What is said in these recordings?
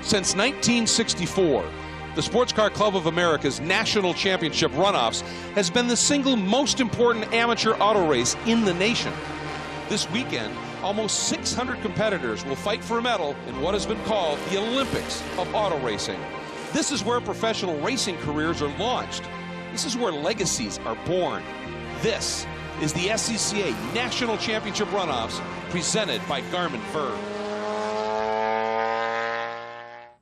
Since 1964, the Sports Car Club of America's National Championship Runoffs has been the single most important amateur auto race in the nation. This weekend, almost 600 competitors will fight for a medal in what has been called the Olympics of auto racing. This is where professional racing careers are launched. This is where legacies are born. This is the SCCA National Championship Runoffs, presented by Garmin Verb.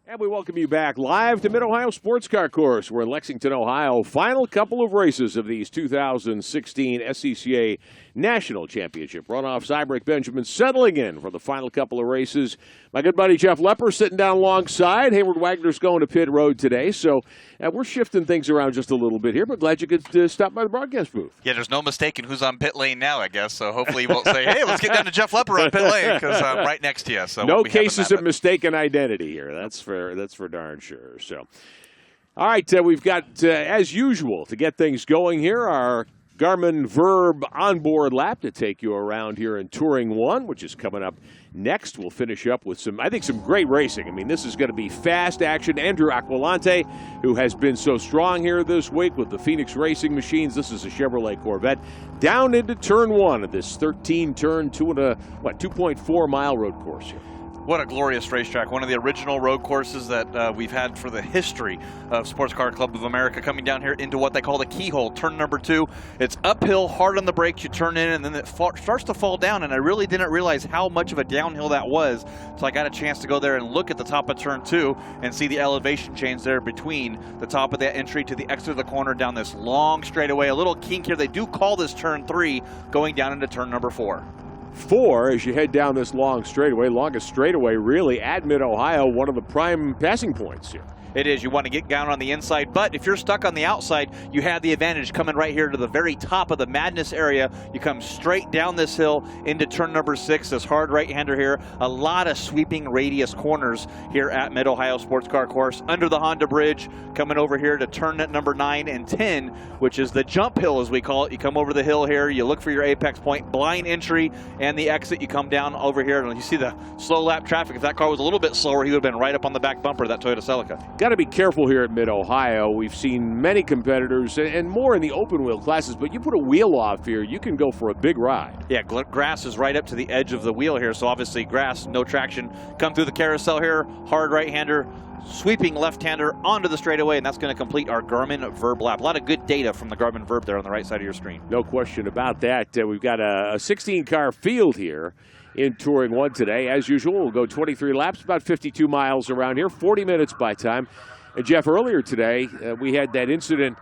And we welcome you back live to Mid-Ohio Sports Car Course. We're in Lexington, Ohio. Final couple of races of these 2016 SCCA National Championship Runoffs. Ibrecht Benjamin settling in for the final couple of races. My good buddy Jeff Lepper sitting down alongside. Hayward Wagner's going to pit road today, so we're shifting things around just a little bit here, but glad you could stop by the broadcast booth. Yeah, there's no mistaking who's on pit lane now, I guess, so hopefully you won't say, hey, let's get down to Jeff Lepper on pit lane, because I'm right next to you. So no cases of mistaken identity here. That's for darn sure. So, all right, we've got, as usual, to get things going here, our Garmin Verb onboard lap to take you around here in Touring 1, which is coming up next. We'll finish up with some great racing. I mean, this is going to be fast action. Andrew Aquilante, who has been so strong here this week with the Phoenix Racing Machines. This is a Chevrolet Corvette. Down into turn 1 of this 13-turn, 2.4-mile road course here. What a glorious racetrack. One of the original road courses that we've had for the history of Sports Car Club of America, coming down here into what they call the keyhole, turn number 2. It's uphill, hard on the brakes, you turn in, and then it starts to fall down, and I really didn't realize how much of a downhill that was, so I got a chance to go there and look at the top of turn 2 and see the elevation change there between the top of that entry to the exit of the corner down this long straightaway. A little kink here. They do call this turn 3, going down into turn number 4. 4 as you head down this long straightaway, longest straightaway really at Mid-Ohio, one of the prime passing points here. It is. You want to get down on the inside, but if you're stuck on the outside, you have the advantage coming right here to the very top of the Madness area. You come straight down this hill into turn number 6, this hard right-hander here. A lot of sweeping radius corners here at Mid-Ohio Sports Car Course. Under the Honda Bridge, coming over here to turn at number 9 and 10, which is the jump hill as we call it. You come over the hill here, you look for your apex point, blind entry, and the exit. You come down over here, and you see the slow lap traffic. If that car was a little bit slower, he would have been right up on the back bumper of that Toyota Celica. Got to be careful here at Mid-Ohio. We've seen many competitors, and more in the open wheel classes, but you put a wheel off here, you can go for a big ride. Yeah, grass is right up to the edge of the wheel here, so obviously grass, no traction. Come through the carousel here, hard right-hander, sweeping left-hander onto the straightaway, and that's going to complete our Garmin Verb lap. A lot of good data from the Garmin Verb there on the right side of your screen. No question about that. We've got a 16-car field here in Touring 1 today. As usual, we'll go 23 laps, about 52 miles around here, 40 minutes by time. And Jeff, earlier today, we had that incident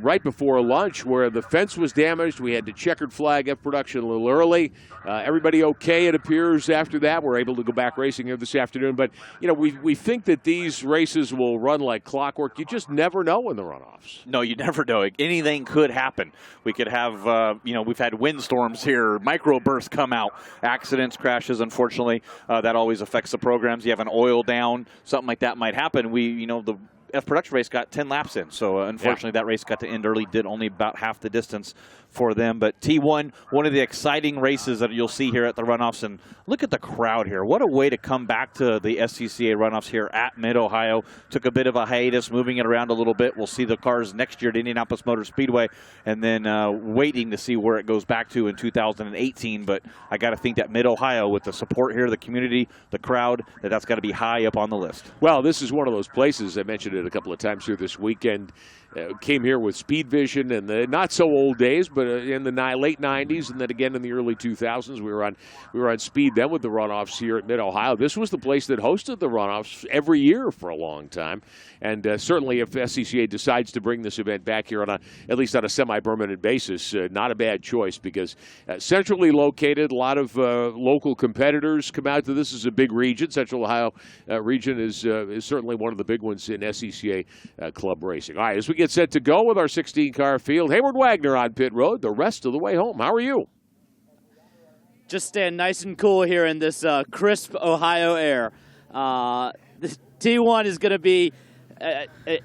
right before lunch where the fence was damaged. We had to checkered flag up production a little early. Everybody okay, it appears, after that. We're able to go back racing here this afternoon. But, you know, we think that these races will run like clockwork. You just never know in the runoffs. No, you never know. Anything could happen. We could have, we've had windstorms here, microbursts come out, accidents, crashes, unfortunately. That always affects the programs. You have an oil down, something like that might happen. The F production race got 10 laps in, so unfortunately that race got to end early, did only about half the distance for them. But T1, one of the exciting races that you'll see here at the runoffs, and look at the crowd here. What a way to come back to the SCCA runoffs here at Mid-Ohio. Took a bit of a hiatus, moving it around a little bit. We'll see the cars next year at Indianapolis Motor Speedway, and then waiting to see where it goes back to in 2018. But I got to think that Mid-Ohio, with the support here, the community, the crowd, that's got to be high up on the list. Well, this is one of those places, I mentioned it a couple of times here this weekend. Came here with Speed Vision in the not so old days, but in the late 90s, and then again in the early 2000s, we were on Speed then with the runoffs here at Mid-Ohio. This was the place that hosted the runoffs every year for a long time, and certainly if SCCA decides to bring this event back here at least on a semi-permanent basis, not a bad choice, because centrally located, a lot of local competitors come out to this. Is a big region. Central Ohio region is certainly one of the big ones in SCCA club racing. All right, as we get set to go with our 16-car field, Hayward Wagner on pit road the rest of the way home. How are you? Just staying nice and cool here in this crisp Ohio air. The T1 is going to be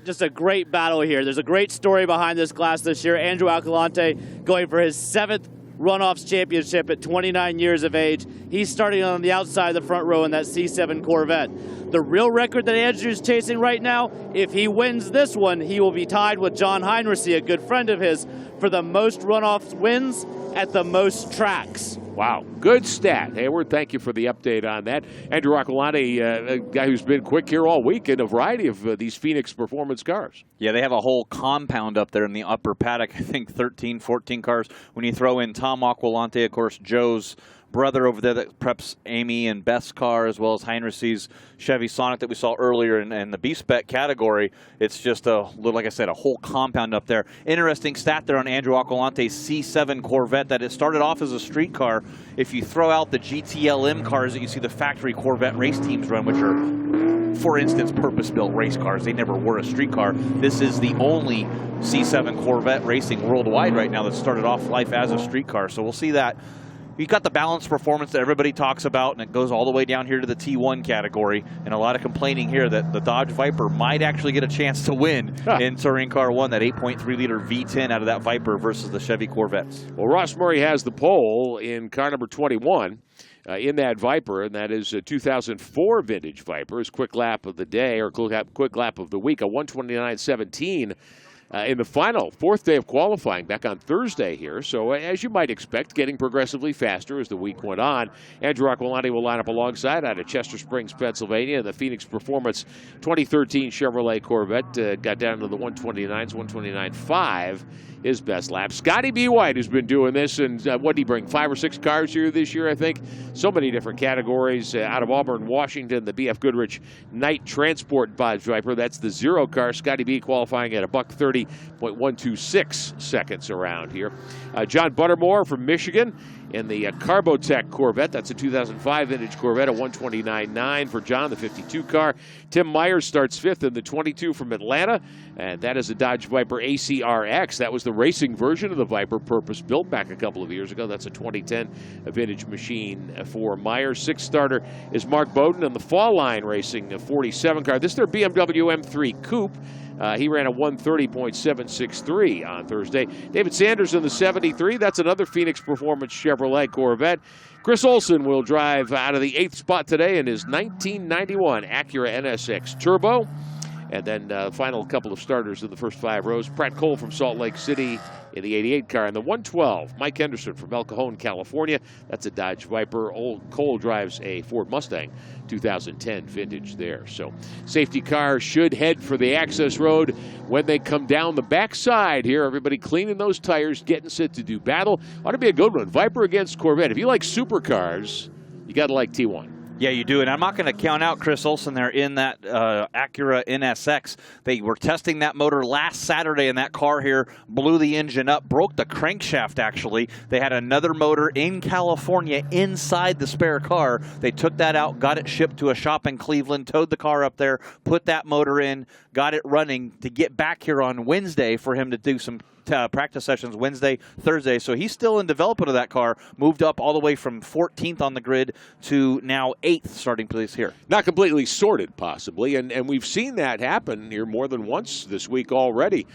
just a great battle here. There's a great story behind this class this year. Andrew Alcalante going for his 7th Runoffs championship at 29 years of age. He's starting on the outside of the front row in that C7 Corvette. The real record that Andrew's chasing right now, if he wins this one, he will be tied with John Heinrichsey, a good friend of his, for the most runoffs wins at the most tracks. Wow, good stat. Hayward, thank you for the update on that. Andrew Aquilani, a guy who's been quick here all week in a variety of these Phoenix performance cars. Yeah, they have a whole compound up there in the upper paddock. I think 13, 14 cars. When you throw in Tom Aquilante, of course, Joe's brother over there that preps Amy and Beth's car, as well as Heinrichsey's Chevy Sonic that we saw earlier in the B-Spec category. It's just like I said, a whole compound up there. Interesting stat there on Andrew Aquilante's C7 Corvette that it started off as a street car. If you throw out the GTLM cars that you see the factory Corvette race teams run, which are, for instance, purpose-built race cars, they never were a street car. This is the only C7 Corvette racing worldwide right now that started off life as a street car. So we'll see that. You've got the balanced performance that everybody talks about, and it goes all the way down here to the T1 category. And a lot of complaining here that the Dodge Viper might actually get a chance to win in Touring Car 1, that 8.3-liter V10 out of that Viper versus the Chevy Corvettes. Well, Ross Murray has the pole in car number 21 in that Viper, and that is a 2004 vintage Viper. His quick lap of the day, or quick lap of the week, a 129.17. In the final, fourth day of qualifying back on Thursday here. So as you might expect, getting progressively faster as the week went on. Andrew Aquilani will line up alongside out of Chester Springs, Pennsylvania. The Phoenix Performance 2013 Chevrolet Corvette got down to the 129s, 129.5. His best lap. Scotty B. White has been doing this, and what did he bring? 5 or 6 cars here this year, I think. So many different categories. Out of Auburn, Washington, the B.F. Goodrich Night Transport Dodge Viper. That's the 0 car. Scotty B. qualifying at a $1:30.126 seconds around here. John Buttermore from Michigan in the Carbotech Corvette. That's a 2005 vintage Corvette, a 129.9 for John, the 52 car. Tim Myers starts 5th in the 22 from Atlanta, and that is a Dodge Viper ACRX. That was the racing version of the Viper, purpose-built back a couple of years ago. That's a 2010 vintage machine for Myers. 6th starter is Mark Bowden in the Fall Line Racing 47 car. This is their BMW M3 Coupe. He ran a 130.763 on Thursday. David Sanders in the 73. That's another Phoenix Performance Chevrolet Corvette. Chris Olson will drive out of the 8th spot today in his 1991 Acura NSX Turbo. And then final couple of starters in the first 5 rows. Pratt Cole from Salt Lake City in the 88 car. And the 112, Mike Henderson from El Cajon, California. That's a Dodge Viper. Old Cole drives a Ford Mustang 2010 vintage there. So safety cars should head for the access road when they come down the backside here. Everybody cleaning those tires, getting set to do battle. Ought to be a good one. Viper against Corvette. If you like supercars, you got to like T1. Yeah, you do, and I'm not going to count out Chris Olson there in that Acura NSX. They were testing that motor last Saturday, and that car here blew the engine up, broke the crankshaft, actually. They had another motor in California inside the spare car. They took that out, got it shipped to a shop in Cleveland, towed the car up there, put that motor in, got it running to get back here on Wednesday for him to do some practice sessions Wednesday, Thursday. So he's still in development of that car, moved up all the way from 14th on the grid to now 8th starting place here. Not completely sorted, possibly, and we've seen that happen here more than once this week already.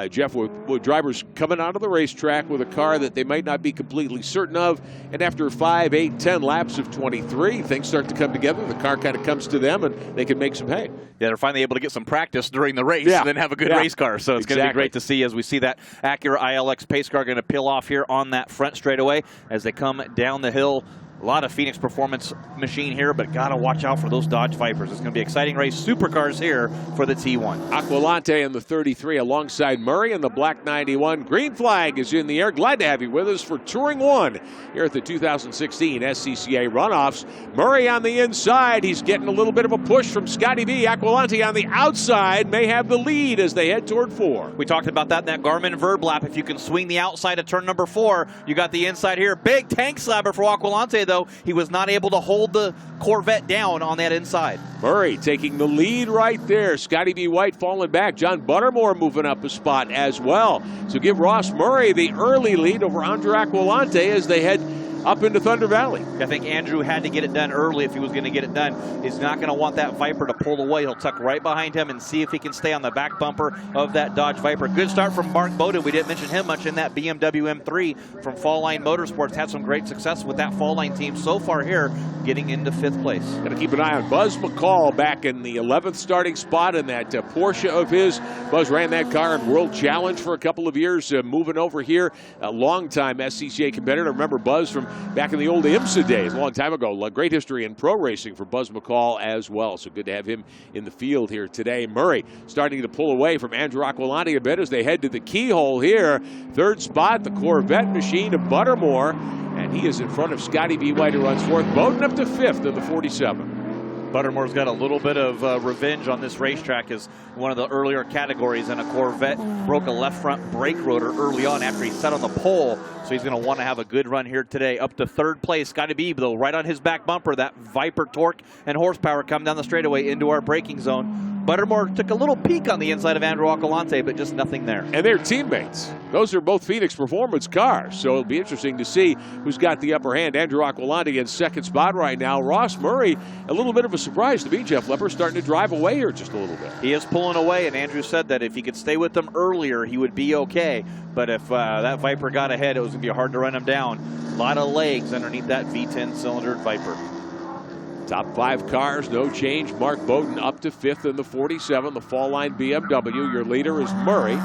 Jeff, with drivers coming out of the racetrack with a car that they might not be completely certain of, and after 5, 8, 10 laps of 23, things start to come together. The car kind of comes to them, and they can make some hay. Yeah, they're finally able to get some practice during the race and then have a good race car. So it's going to be great to see as we see that Acura ILX pace car going to peel off here on that front straightaway as they come down the hill. A lot of Phoenix Performance machine here, but got to watch out for those Dodge Vipers. It's going to be an exciting race. Supercars here for the T1. Aquilante in the 33 alongside Murray in the black 91. Green flag is in the air. Glad to have you with us for Touring 1 here at the 2016 SCCA Runoffs. Murray on the inside. He's getting a little bit of a push from Scotty B. Aquilante on the outside may have the lead as they head toward 4. We talked about that in that Garmin Verb lap. If you can swing the outside of turn number 4, you got the inside here. Big tank slabber for Aquilante, though. He was not able to hold the Corvette down on that inside. Murray taking the lead right there. Scotty B. White falling back. John Buttermore moving up a spot as well. So give Ross Murray the early lead over Andrew Aquilante as they head up into Thunder Valley. I think Andrew had to get it done early if he was going to get it done. He's not going to want that Viper to pull away. He'll tuck right behind him and see if he can stay on the back bumper of that Dodge Viper. Good start from Mark Bowden. We didn't mention him much in that BMW M3 from Fall Line Motorsports. Had some great success with that Fall Line team so far here, getting into 5th place. Got to keep an eye on Buzz McCall back in the 11th starting spot in that Porsche of his. Buzz ran that car in World Challenge for a couple of years, moving over here. A long-time SCCA competitor. Remember Buzz from back in the old IMSA days, a long time ago. Great history in pro racing for Buzz McCall as well. So good to have him in the field here today. Murray starting to pull away from Andrew Aquilani a bit as they head to the keyhole here. 3rd spot, the Corvette machine of Buttermore. And he is in front of Scotty B. White, who runs 4th. Bowden up to 5th in the 47. Buttermore's got a little bit of revenge on this racetrack as one of the earlier categories, and a Corvette broke a left front brake rotor early on after he sat on the pole. So he's going to want to have a good run here today. Up to 3rd place, Scotty B, though, right on his back bumper. That Viper torque and horsepower come down the straightaway into our braking zone. Buttermore took a little peek on the inside of Andrew Aquilante, but just nothing there. And they're teammates. Those are both Phoenix Performance cars, so it'll be interesting to see who's got the upper hand. Andrew Aquilante in 2nd spot right now. Ross Murray, a little bit of a surprise to me. Jeff Lepper starting to drive away here just a little bit. He is pulling away, and Andrew said that if he could stay with them earlier, he would be okay. But if that Viper got ahead, it was going to be hard to run him down. A lot of legs underneath that V10 cylindered Viper. Top 5 cars, no change. Mark Bowden up to 5th in the 47, the Fall Line BMW. Your leader is Murray.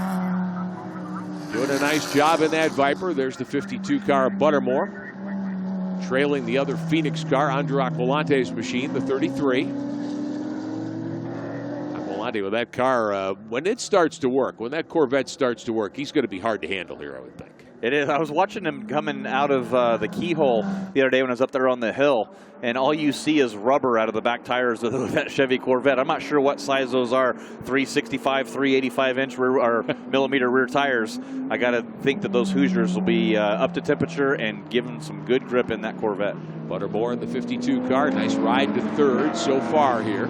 Doing a nice job in that Viper. There's the 52 car of Buttermore. Trailing the other Phoenix car, Andrew Aquilante's machine, the 33. Aquilante with that car, when it starts to work, when that Corvette starts to work, he's going to be hard to handle here, I would think. It is. I was watching him coming out of the keyhole the other day when I was up there on the hill, and all you see is rubber out of the back tires of that Chevy Corvette. I'm not sure what size those are, 365, 385-inch or millimeter rear tires. I got to think that those Hoosiers will be up to temperature and giving some good grip in that Corvette. Buttermore in the 52 car. Nice ride to 3rd so far here,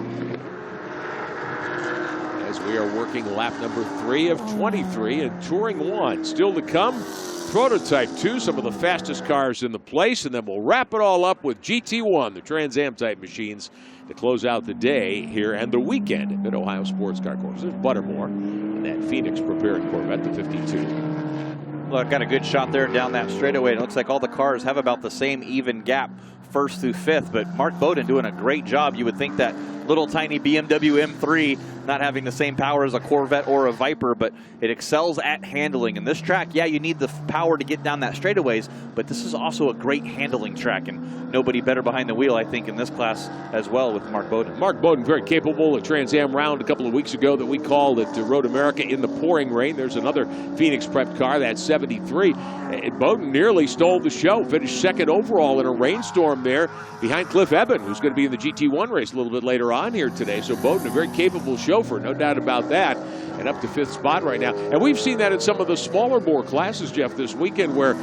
as we are working lap number 3 of 23 and Touring 1. Still to come, Prototype 2, some of the fastest cars in the place, and then we'll wrap it all up with GT1, the Trans Am type machines, to close out the day here and the weekend at Mid-Ohio Sports Car Course. There's Buttermore and that Phoenix preparing Corvette, the 52. Well, got a good shot there down that straightaway. It looks like all the cars have about the same even gap, 1st through 5th, but Mark Bowden doing a great job. You would think that little tiny BMW M3 not having the same power as a Corvette or a Viper, but it excels at handling. And this track, yeah, you need the power to get down that straightaways, but this is also a great handling track, and nobody better behind the wheel, I think, in this class as well with Mark Bowden. Mark Bowden, very capable. A Trans Am round a couple of weeks ago that we called at Road America in the pouring rain. There's another Phoenix prep car, that 73. And Bowden nearly stole the show, finished 2nd overall in a rainstorm there behind Cliff Eben, who's going to be in the GT1 race a little bit later on here today. So Bowden, a very capable chauffeur, no doubt about that, and up to 5th spot right now. And we've seen that in some of the smaller bore classes, Jeff, this weekend, where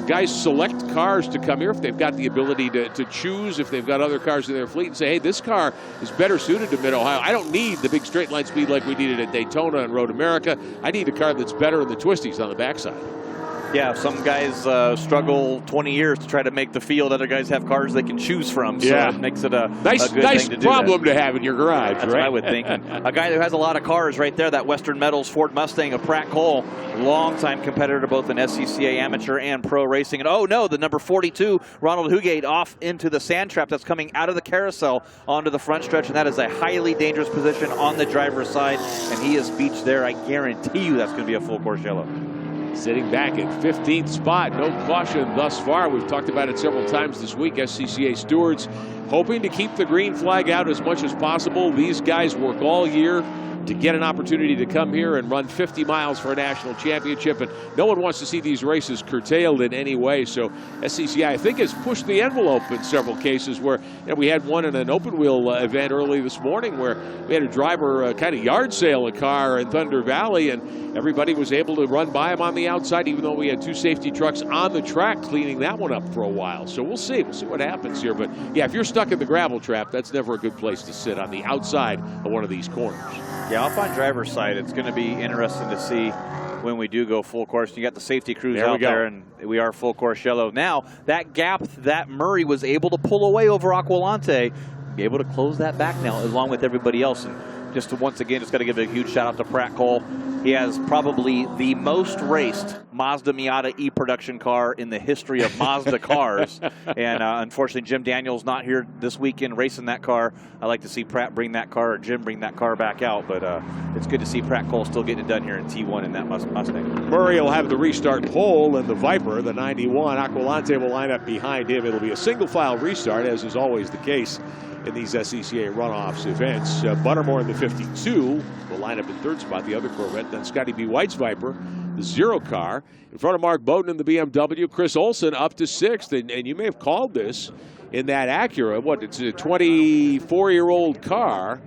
guys select cars to come here if they've got the ability to choose, if they've got other cars in their fleet, and say, hey, this car is better suited to Mid-Ohio. I don't need the big straight line speed like we needed at Daytona and Road America. I need a car that's better in the twisties on the backside. Yeah, some guys struggle 20 years to try to make the field. Other guys have cars they can choose from, so yeah, it makes it a nice good thing to do problem that. to have in your garage. That's right? what I would think. And a guy who has a lot of cars right there, that Western Metals Ford Mustang of Pratt Cole, longtime competitor to both in SCCA amateur and pro racing. And oh no, the number 42, Ronald Hugate, off into the sand trap that's coming out of the carousel onto the front stretch, and that is a highly dangerous position on the driver's side, and he is beached there. I guarantee you that's going to be a full course yellow. Sitting back at 15th spot, no caution thus far. We've talked about it several times this week. SCCA stewards hoping to keep the green flag out as much as possible. These guys work all year to get an opportunity to come here and run 50 miles for a national championship, and no one wants to see these races curtailed in any way. So SCCA, I think, has pushed the envelope in several cases where we had one in an open wheel event early this morning where we had a driver kind of yard sale a car in Thunder Valley, and everybody was able to run by him on the outside, even though we had 2 safety trucks on the track cleaning that one up for a while. So we'll see what happens here. But yeah, if you're stuck in the gravel trap, that's never a good place to sit, on the outside of one of these corners. Yeah, off on driver's side, it's going to be interesting to see when we do go full course. You got the safety crews out there, and we are full course yellow. Now, that gap that Murray was able to pull away over Aquilante, be able to close that back now along with everybody else. And just to, once again, just got to give a huge shout out to Pratt Cole. He has probably the most raced Mazda Miata e-production car in the history of Mazda cars. And unfortunately, Jim Daniels not here this weekend racing that car. I like to see Pratt bring that car, or Jim bring that car back out. But it's good to see Pratt Cole still getting it done here in T1 in that Mustang. Murray will have the restart pole in the Viper, the 91. Aquilante will line up behind him. It'll be a single file restart, as is always the case in these SCCA runoffs events. Buttermore in the 52 will line up in third spot, the other Corvette. Then Scotty B. White's Viper, the 0 car. In front of Mark Bowden in the BMW. Chris Olson up to 6th. And you may have called this in that Acura. What, it's a 24-year-old car.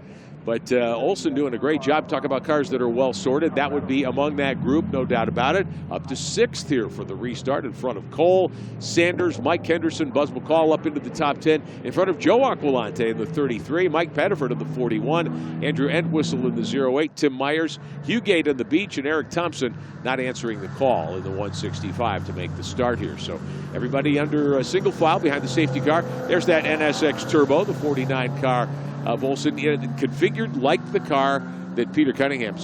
But Olson doing a great job talking about cars that are well sorted. That would be among that group, no doubt about it. Up to 6th here for the restart in front of Cole, Sanders, Mike Henderson, Buzz McCall up into the top 10. In front of Joe Aquilante in the 33, Mike Pettiford in the 41, Andrew Entwistle in the 08, Tim Myers, Hugh Gate on the beach, and Eric Thompson not answering the call in the 165 to make the start here. So everybody under a single file behind the safety car. There's that NSX Turbo, the 49 car of Olson, configured like the car that Peter Cunningham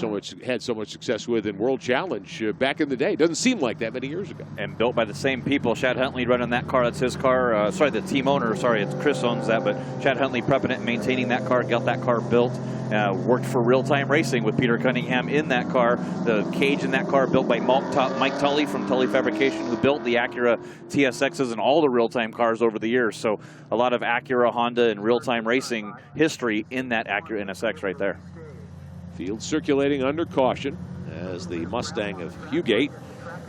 had so much success with in World Challenge back in the day. Doesn't seem like that many years ago. And built by the same people. Chad Huntley running that car. That's his car. Sorry, the team owner. Sorry, it's Chris owns that. But Chad Huntley prepping it and maintaining that car. Got that car built. Worked for Real Time Racing with Peter Cunningham in that car. The cage in that car built by Mike Tully from Tully Fabrication, who built the Acura TSXs and all the Real Time cars over the years. So a lot of Acura, Honda, and Real Time Racing history in that Acura NSX right there. Field circulating under caution as the Mustang of Hugate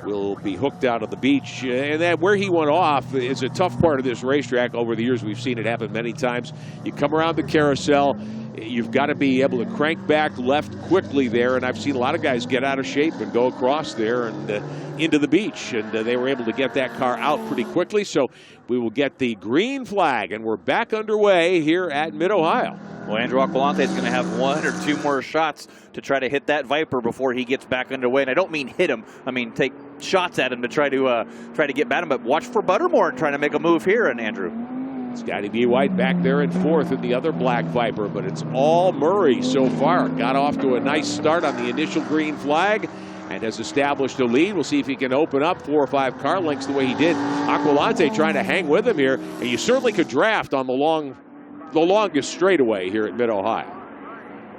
will be hooked out of the beach. And that where he went off is a tough part of this racetrack. Over the years, we've seen it happen many times. You come around the carousel, you've got to be able to crank back left quickly there. And I've seen a lot of guys get out of shape and go across there and into the beach. And they were able to get that car out pretty quickly. So we will get the green flag, and we're back underway here at Mid-Ohio. Well, Andrew Aquilante is going to have 1 or 2 more shots to try to hit that Viper before he gets back underway. And I don't mean hit him. I mean take shots at him to try to get at him. But watch for Buttermore and trying to make a move here, and Andrew. Scotty B. White back there in 4th in the other black Viper, but it's all Murray so far. Got off to a nice start on the initial green flag and has established a lead. We'll see if he can open up 4 or 5 car lengths the way he did. Aquilante trying to hang with him here, and you certainly could draft on the longest straightaway here at Mid-Ohio.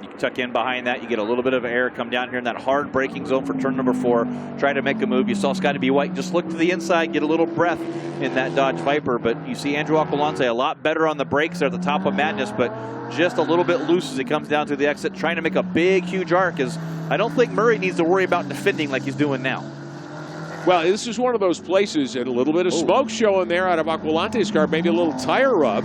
You can tuck in behind that. You get a little bit of air, come down here in that hard braking zone for turn number 4. Try to make a move. You saw Scotty B. White just look to the inside, get a little breath in that Dodge Viper. But you see Andrew Aquilante a lot better on the brakes there at the top of Madness, but just a little bit loose as he comes down through the exit, trying to make a big, huge arc. As I don't think Murray needs to worry about defending like he's doing now. Well, this is one of those places, and a little bit of smoke showing there out of Aquilante's car, maybe a little tire rub.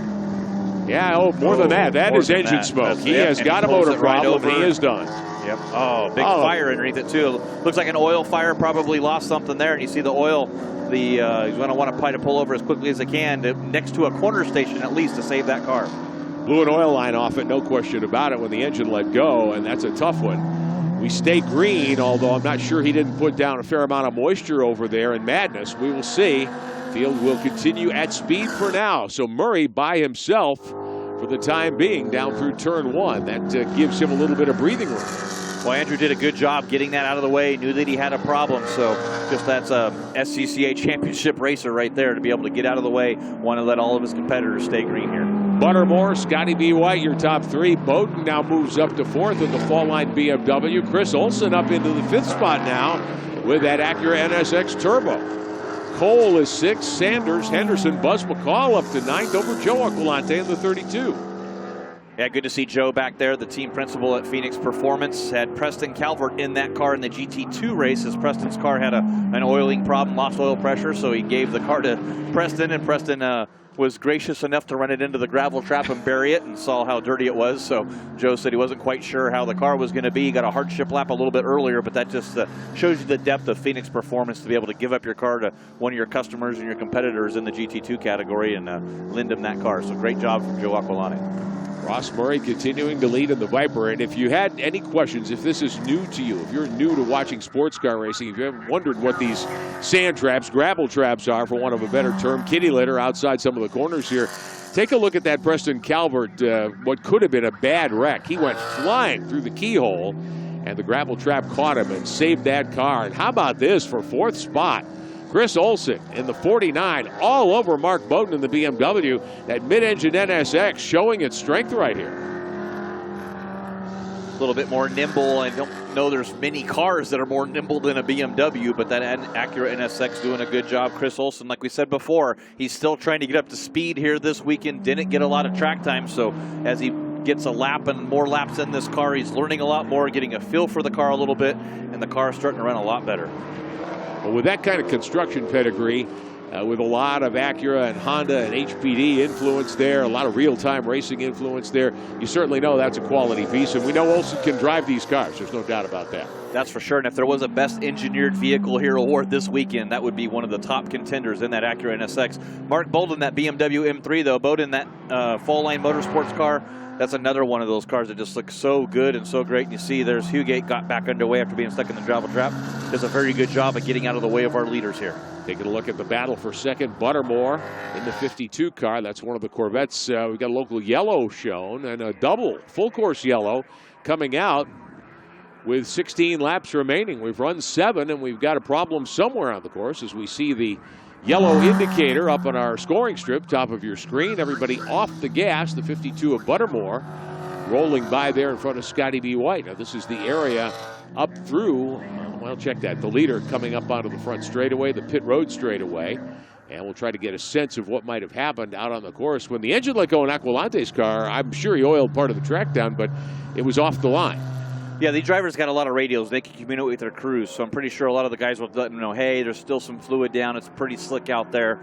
Yeah, more than that. That is engine smoke. He has got a motor problem, and he is done. Yep. Oh, big fire underneath it, too. Looks like an oil fire, probably lost something there, and you see the oil. He's going to want to try to pull over as quickly as they can next to a corner station, at least, to save that car. Blew an oil line off it, no question about it, when the engine let go, and that's a tough one. We stay green, although I'm not sure he didn't put down a fair amount of moisture over there in Madness. We will see. Field will continue at speed for now. So Murray by himself for the time being down through turn 1. That gives him a little bit of breathing room. Well, Andrew did a good job getting that out of the way. Knew that he had a problem. So just that's a SCCA championship racer right there to be able to get out of the way. Want to let all of his competitors stay green here. Buttermore, Scotty B. White, your top 3. Bowden now moves up to 4th in the fall line BMW. Chris Olson up into the 5th spot now with that Acura NSX Turbo. Cole is 6th, Sanders, Henderson, Buzz McCall up to 9th over Joe Aquilante in the 32. Yeah, good to see Joe back there, the team principal at Phoenix Performance. Had Preston Calvert in that car in the GT2 race, as Preston's car had an oiling problem, lost oil pressure, so he gave the car to Preston, and Preston was gracious enough to run it into the gravel trap and bury it, and saw how dirty it was. So Joe said he wasn't quite sure how the car was going to be. He got a hardship lap a little bit earlier, but that just shows you the depth of Phoenix Performance to be able to give up your car to one of your customers and your competitors in the GT2 category and lend them that car. So great job from Joe Aquilante. Ross Murray continuing to lead in the Viper. And if you had any questions, if this is new to you, if you're new to watching sports car racing, if you haven't wondered what these sand traps, gravel traps are, for want of a better term, kitty litter outside some of the corners here, take a look at that Preston Calvert, what could have been a bad wreck. He went flying through the keyhole, and the gravel trap caught him and saved that car. And how about this for fourth spot? Chris Olson in the 49, all over Mark Bowden in the BMW. That mid-engine NSX showing its strength right here. A little bit more nimble. I don't know there's many cars that are more nimble than a BMW, but that Acura NSX doing a good job. Chris Olson, like we said before, he's still trying to get up to speed here this weekend. Didn't get a lot of track time, so as he gets a lap and more laps in this car, he's learning a lot more, getting a feel for the car a little bit, and the car is starting to run a lot better. Well, with that kind of construction pedigree, with a lot of Acura and Honda and HPD influence there, a lot of real-time racing influence there, you certainly know that's a quality piece. And we know Olson can drive these cars. There's no doubt about that. That's for sure. And if there was a Best Engineered Vehicle here award this weekend, that would be one of the top contenders in that Acura NSX. Mark Bowden, that BMW M3, though. Bowden, that Fall Line Motorsports car. That's another one of those cars that just looks so good and so great. And you see there's Hugate got back underway after being stuck in the gravel trap. Does a very good job of getting out of the way of our leaders here. Taking a look at the battle for second, Buttermore in the 52 car. That's one of the Corvettes. We've got a local yellow shown and a double full course yellow coming out with 16 laps remaining. We've run 7, and we've got a problem somewhere on the course as we see the yellow indicator up on our scoring strip, top of your screen. Everybody off the gas. The 52 of Buttermore rolling by there in front of Scotty B. White. Now, this is the area up through, well, check that. The leader coming up onto the front straightaway, the pit road straightaway. And we'll try to get a sense of what might have happened out on the course. When the engine let go in Aqualante's car, I'm sure he oiled part of the track down, but it was off the line. Yeah, these drivers got a lot of radios. They can communicate with their crews, so I'm pretty sure a lot of the guys will let them know, hey, there's still some fluid down. It's pretty slick out there.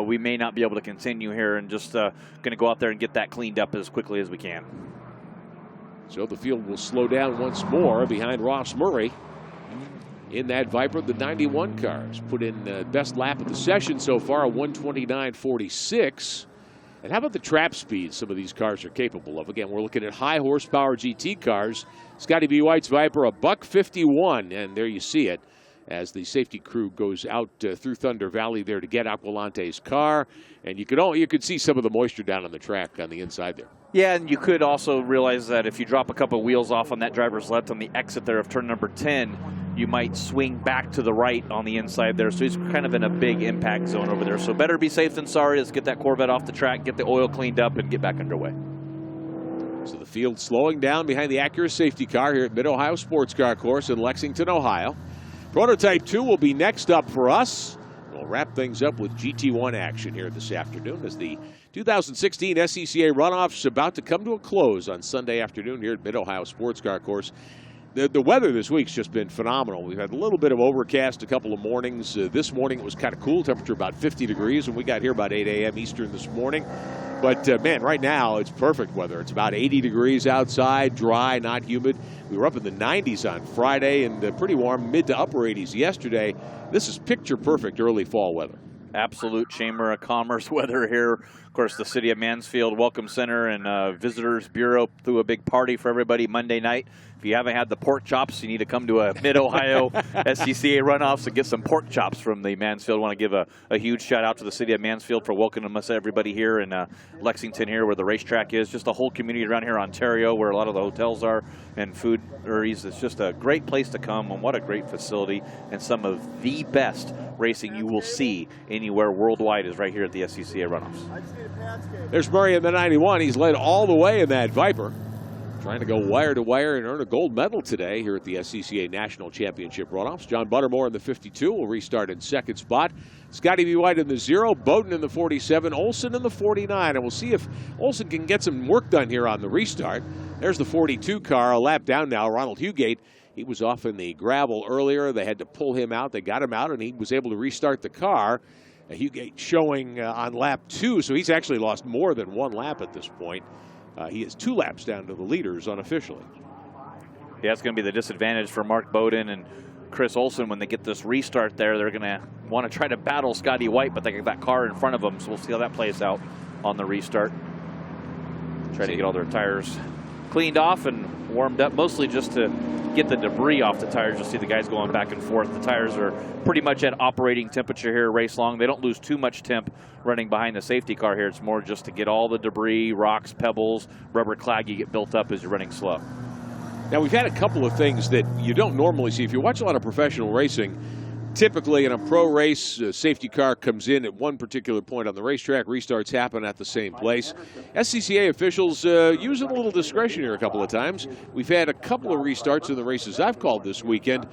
We may not be able to continue here, and just going to go out there and get that cleaned up as quickly as we can. So the field will slow down once more behind Ross Murray in that Viper. The 91 cars put in best lap of the session so far, a 129.46. And how about the trap speed some of these cars are capable of? Again, we're looking at high horsepower GT cars. Scotty B. White's Viper, a $151, and there you see it as the safety crew goes out through Thunder Valley there to get Aqualante's car. And you could see some of the moisture down on the track on the inside there. Yeah, and you could also realize that if you drop a couple of wheels off on that driver's left on the exit there of turn number 10, you might swing back to the right on the inside there. So he's kind of in a big impact zone over there. So better be safe than sorry. Let's get that Corvette off the track, get the oil cleaned up, and get back underway. So the field slowing down behind the Acura safety car here at Mid-Ohio Sports Car Course in Lexington, Ohio. Prototype 2 will be next up for us. We'll wrap things up with GT1 action here this afternoon as the 2016 SCCA Runoffs is about to come to a close on Sunday afternoon here at Mid-Ohio Sports Car Course. The weather this week's just been phenomenal. We've had a little bit of overcast a couple of mornings. This morning it was kind of cool, temperature about 50 degrees when we got here about 8 a.m. Eastern this morning. But, man, right now it's perfect weather. It's about 80 degrees outside, dry, not humid. We were up in the 90s on Friday and pretty warm, mid to upper 80s yesterday. This is picture-perfect early fall weather. Absolute Chamber of Commerce weather here. Of course, the City of Mansfield Welcome Center and Visitors Bureau threw a big party for everybody Monday night. If you haven't had the pork chops, you need to come to a Mid-Ohio SCCA Runoffs and get some pork chops from the Mansfield. I want to give a huge shout out to the City of Mansfield for welcoming us, everybody here in Lexington here where the racetrack is. Just the whole community around here, Ontario, where a lot of the hotels are and food areas. It's just a great place to come, and what a great facility, and some of the best racing you will see anywhere worldwide is right here at the SCCA Runoffs. There's Murray in the 91. He's led all the way in that Viper. Trying to go wire to wire and earn a gold medal today here at the SCCA National Championship Runoffs. John Buttermore in the 52 will restart in second spot. Scotty B. White in the 0, Bowden in the 47, Olson in the 49. And we'll see if Olson can get some work done here on the restart. There's the 42 car, a lap down now. Ronald Hugate, he was off in the gravel earlier. They had to pull him out. They got him out, and he was able to restart the car. Hugate showing on lap 2, so he's actually lost more than one lap at this point. He is 2 laps down to the leaders unofficially. Yeah, it's going to be the disadvantage for Mark Bowden and Chris Olson when they get this restart there. They're going to want to try to battle Scotty White, but they got that car in front of them, so we'll see how that plays out on the restart. trying to get all their tires cleaned off and warmed up, mostly just to get the debris off the tires. You'll see the guys going back and forth. The tires are pretty much at operating temperature here race long. They don't lose too much temp running behind the safety car here. It's more just to get all the debris, rocks, pebbles, rubber clag you get built up as you're running slow. Now, we've had a couple of things that you don't normally see. If you watch a lot of professional racing, typically in a pro race, a safety car comes in at one particular point on the racetrack. Restarts happen at the same place. SCCA officials use a little discretion here a couple of times. We've had a couple of restarts in the races I've called this weekend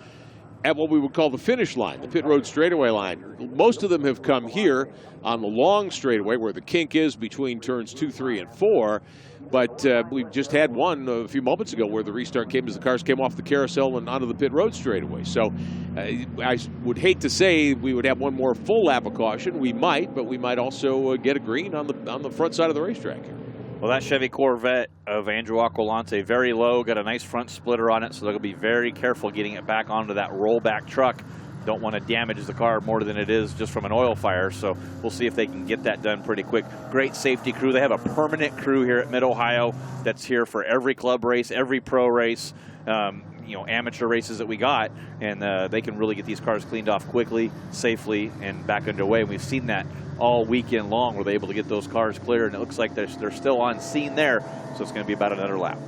at what we would call the finish line, the pit road straightaway line. Most of them have come here on the long straightaway where the kink is between turns 2, 3, and 4. But we just had one a few moments ago where the restart came as the cars came off the carousel and onto the pit road straightaway. So I would hate to say we would have one more full lap of caution. We might, but we might also get a green on the front side of the racetrack here. Well, that Chevy Corvette of Andrew Aquilante, very low, got a nice front splitter on it, so they're going to be very careful getting it back onto that rollback truck. Don't want to damage the car more than it is just from an oil fire, so we'll see if they can get that done pretty quick. Great safety crew. They have a permanent crew here at Mid-Ohio that's here for every club race, every pro race, amateur races that we got, and they can really get these cars cleaned off quickly, safely, and back underway. And we've seen that all weekend long where they're able to get those cars clear, and it looks like they're still on scene there, so it's going to be about another lap.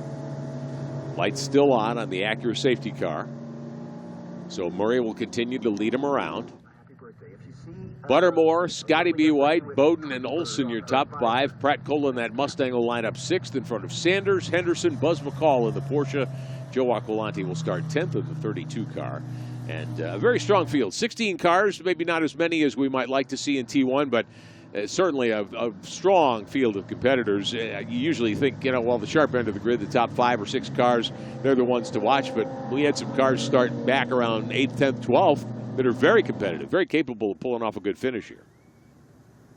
Lights still on the Acura safety car. So Murray will continue to lead them around. Buttermore, Scotty B. White, Bowden, and Olson, your top 5. Pratt Cole in that Mustang will line up 6th in front of Sanders, Henderson, Buzz McCall in the Porsche. Joe Aquilante will start 10th in the 32 car. And a very strong field. 16 cars, maybe not as many as we might like to see in T1, but certainly a strong field of competitors. You usually think, the sharp end of the grid, the top 5 or 6 cars, they're the ones to watch. But we had some cars start back around 8th, 10th, 12th that are very competitive, very capable of pulling off a good finish here.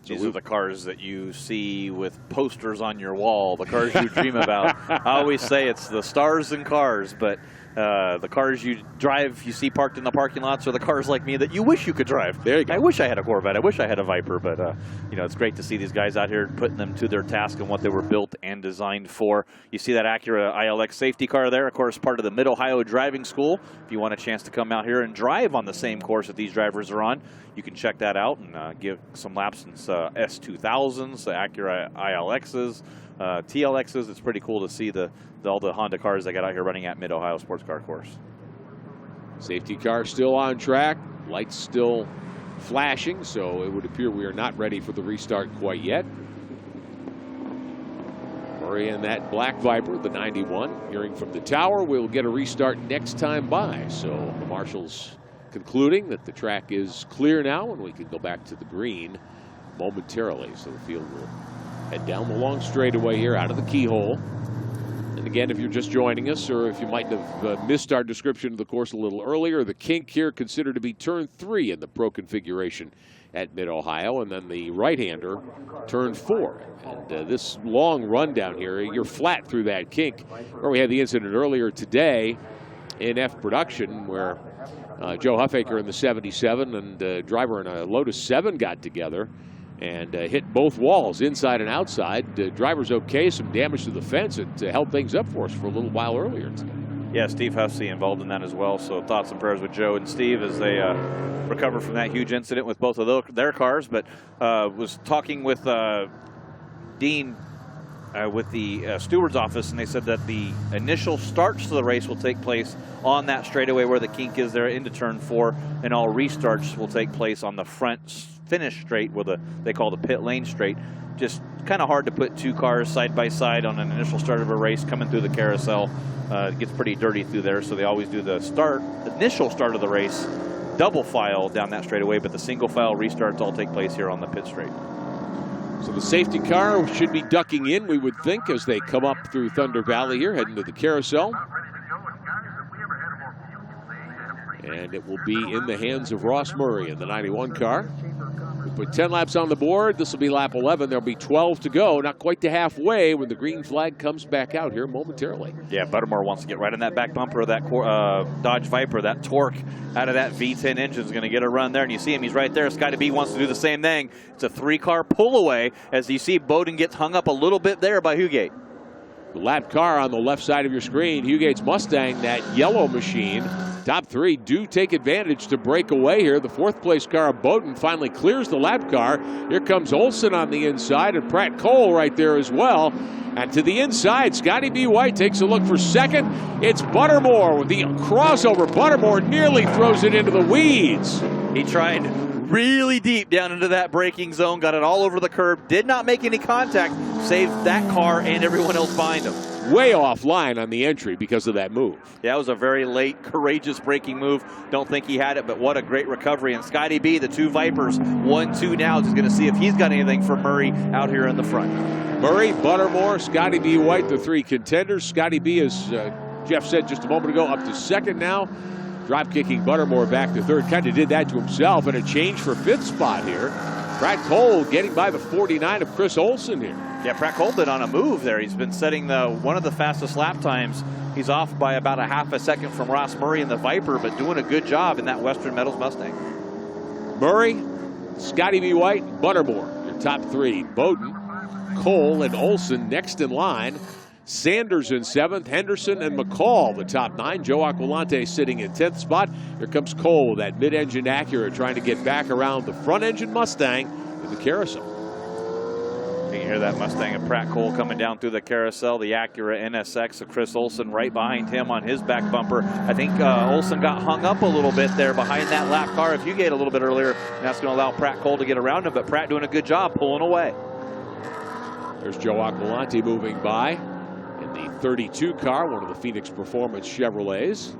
These are the cars that you see with posters on your wall, the cars you dream about. I always say it's the stars and cars, but the cars you drive, you see parked in the parking lots, are the cars like me that you wish you could drive. There you go. I wish I had a Corvette. I wish I had a Viper, but it's great to see these guys out here putting them to their task and what they were built and designed for. You see that Acura ILX safety car there, of course, part of the Mid-Ohio Driving School. If you want a chance to come out here and drive on the same course that these drivers are on, you can check that out and give some laps in S2000s, the Acura ILXs, TLXs. It's pretty cool to see all the Honda cars that got out here running at Mid-Ohio Sports Car Course. Safety car still on track, lights still flashing, so it would appear we are not ready for the restart quite yet. Murray in that black Viper, the 91. Hearing from the tower, we'll get a restart next time by. So the marshals concluding that the track is clear now and we can go back to the green momentarily. So the field will head down the long straightaway here out of the keyhole. And again, if you're just joining us, or if you might have missed our description of the course a little earlier, the kink here considered to be turn 3 in the pro configuration at Mid-Ohio, and then the right-hander turn 4. And this long run down here, you're flat through that kink. Where we had the incident earlier today in F production where Joe Huffaker in the 77 and driver in a Lotus 7 got together and hit both walls, inside and outside. Driver's okay, some damage to the fence. It held things up for us for a little while earlier today. Yeah, Steve Hussey involved in that as well, so thoughts and prayers with Joe and Steve as they recover from that huge incident with both of their cars. But was talking with Dean with the steward's office, and they said that the initial starts to the race will take place on that straightaway where the kink is there into turn 4, and all restarts will take place on the front finish straight, where they call the pit lane straight. Just kind of hard to put 2 cars side by side on an initial start of a race coming through the carousel. It gets pretty dirty through there, so they always do the initial start of the race, double file down that straightaway, but the single file restarts all take place here on the pit straight. So the safety car should be ducking in, we would think, as they come up through Thunder Valley here, heading to the carousel. And it will be in the hands of Ross Murray in the 91 car. We put 10 laps on the board. This will be lap 11. There'll be 12 to go. Not quite to halfway when the green flag comes back out here momentarily. Yeah, Buttermore wants to get right in that back bumper of that Dodge Viper. That torque out of that V10 engine is going to get a run there. And you see him, he's right there. Scotty B wants to do the same thing. It's a 3-car pull away as you see Bowden gets hung up a little bit there by Hugate. The lap car on the left side of your screen, Hugate's Mustang, that yellow machine. Top three do take advantage to break away here. The fourth place car of Bowden finally clears the lap car. Here comes Olson on the inside and Pratt Cole right there as well. And to the inside, Scotty B. White takes a look for second. It's Buttermore with the crossover. Buttermore nearly throws it into the weeds. He tried really deep down into that braking zone, got it all over the curb, did not make any contact, saved that car and everyone else behind him. Way offline on the entry because of that move. Yeah, it was a very late, courageous braking move. Don't think he had it, but what a great recovery. And Scotty B, the two Vipers, 1-2 now, just going to see if he's got anything for Murray out here in the front. Murray, Buttermore, Scotty B. White, the three contenders. Scotty B, as Jeff said just a moment ago, up to second now. Drop kicking Buttermore back to third. Kind of did that to himself, and a change for fifth spot here. Pratt Cole getting by the 49 of Chris Olson here. Yeah, Pratt Cole been on a move there. He's been setting one of the fastest lap times. He's off by about a half a second from Ross Murray in the Viper, but doing a good job in that Western Metals Mustang. Murray, Scotty B. White, Buttermore, your top three. Bowden, Cole, and Olson next in line. Sanders in seventh, Henderson and McCall, the top nine. Joe Aquilante sitting in 10th spot. Here comes Cole, that mid-engine Acura, trying to get back around the front-engine Mustang in the carousel. You can hear that Mustang of Pratt Cole coming down through the carousel. The Acura NSX of Chris Olson right behind him on his back bumper. I think Olson got hung up a little bit there behind that lap car of Hugate a little bit earlier, and that's going to allow Pratt Cole to get around him, but Pratt doing a good job pulling away. There's Joe Aquilante moving by in the 32 car, one of the Phoenix Performance Chevrolets.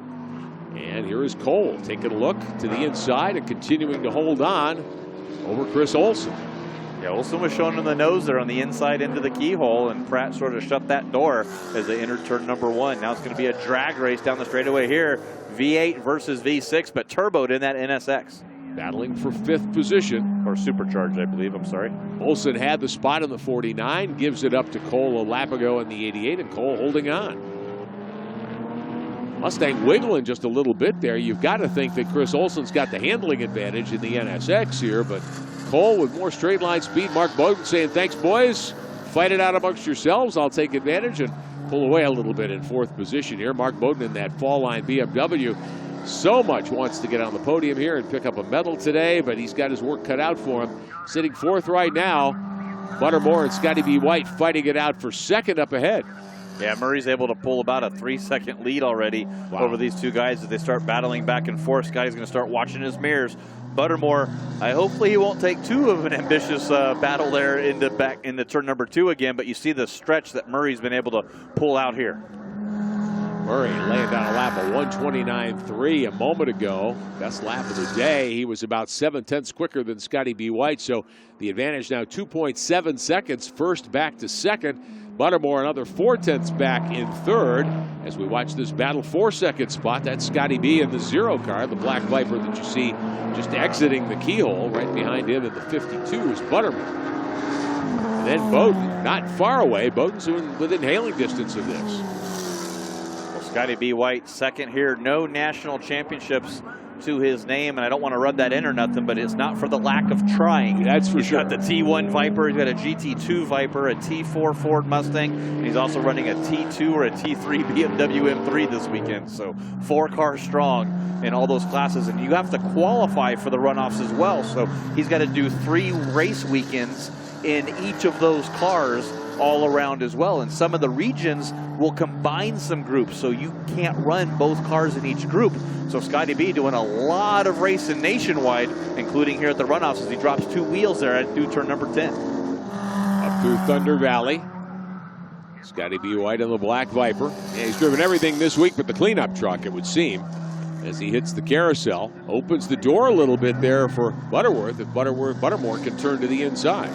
And here is Cole taking a look to the inside and continuing to hold on over Chris Olson. Yeah, Olson was showing him the nose there on the inside into the keyhole, and Pratt sort of shut that door as they entered turn number one. Now it's going to be a drag race down the straightaway here. V8 versus V6, but turboed in that NSX. Battling for fifth position. Or supercharged, I believe. I'm sorry. Olson had the spot in the 49, gives it up to Cole a lap ago in the 88, and Cole holding on. Mustang wiggling just a little bit there. You've got to think that Chris Olson's got the handling advantage in the NSX here, but Cole with more straight line speed. Mark Bowden saying, thanks, boys. Fight it out amongst yourselves. I'll take advantage and pull away a little bit in fourth position here. Mark Bowden in that fall line BMW. So much wants to get on the podium here and pick up a medal today, but he's got his work cut out for him. Sitting fourth right now. Buttermore and Scotty B. White fighting it out for second up ahead. Yeah, Murray's able to pull about a 3-second lead already over these two guys as they start battling back and forth. Scotty's going to start watching his mirrors. Buttermore, hopefully he won't take too of an ambitious battle there back into turn number two again, but you see the stretch that Murray's been able to pull out here. Murray laying down a lap of 129.3 a moment ago. Best lap of the day. He was about 7/10 quicker than Scotty B. White, so the advantage now 2.7 seconds. First back to second. Buttermore another 4/10 back in third. As we watch this battle, 4-second spot. That's Scotty B. in the 0 car, the black Viper that you see just exiting the keyhole. Right behind him in the 52 is Buttermore. And then Bowden, not far away. Bowden's within hailing distance of this. Scotty B. White second here. No national championships to his name, and I don't want to rub that in or nothing, but it's not for the lack of trying. That's for sure. He's got the T1 Viper, he's got a GT2 Viper, a T4 Ford Mustang, and he's also running a T2 or a T3 BMW M3 this weekend. So 4 cars strong in all those classes, and you have to qualify for the runoffs as well. So he's got to do 3 race weekends in each of those cars all around as well, and some of the regions will combine some groups, so you can't run both cars in each group. So Scotty B doing a lot of racing nationwide, including here at the runoffs as he drops 2 wheels there at through turn number 10. Up through Thunder Valley. Scotty B. White in the black Viper. Yeah, he's driven everything this week but the cleanup truck, it would seem, as he hits the carousel. Opens the door a little bit there for Butterworth, if Buttermore can turn to the inside.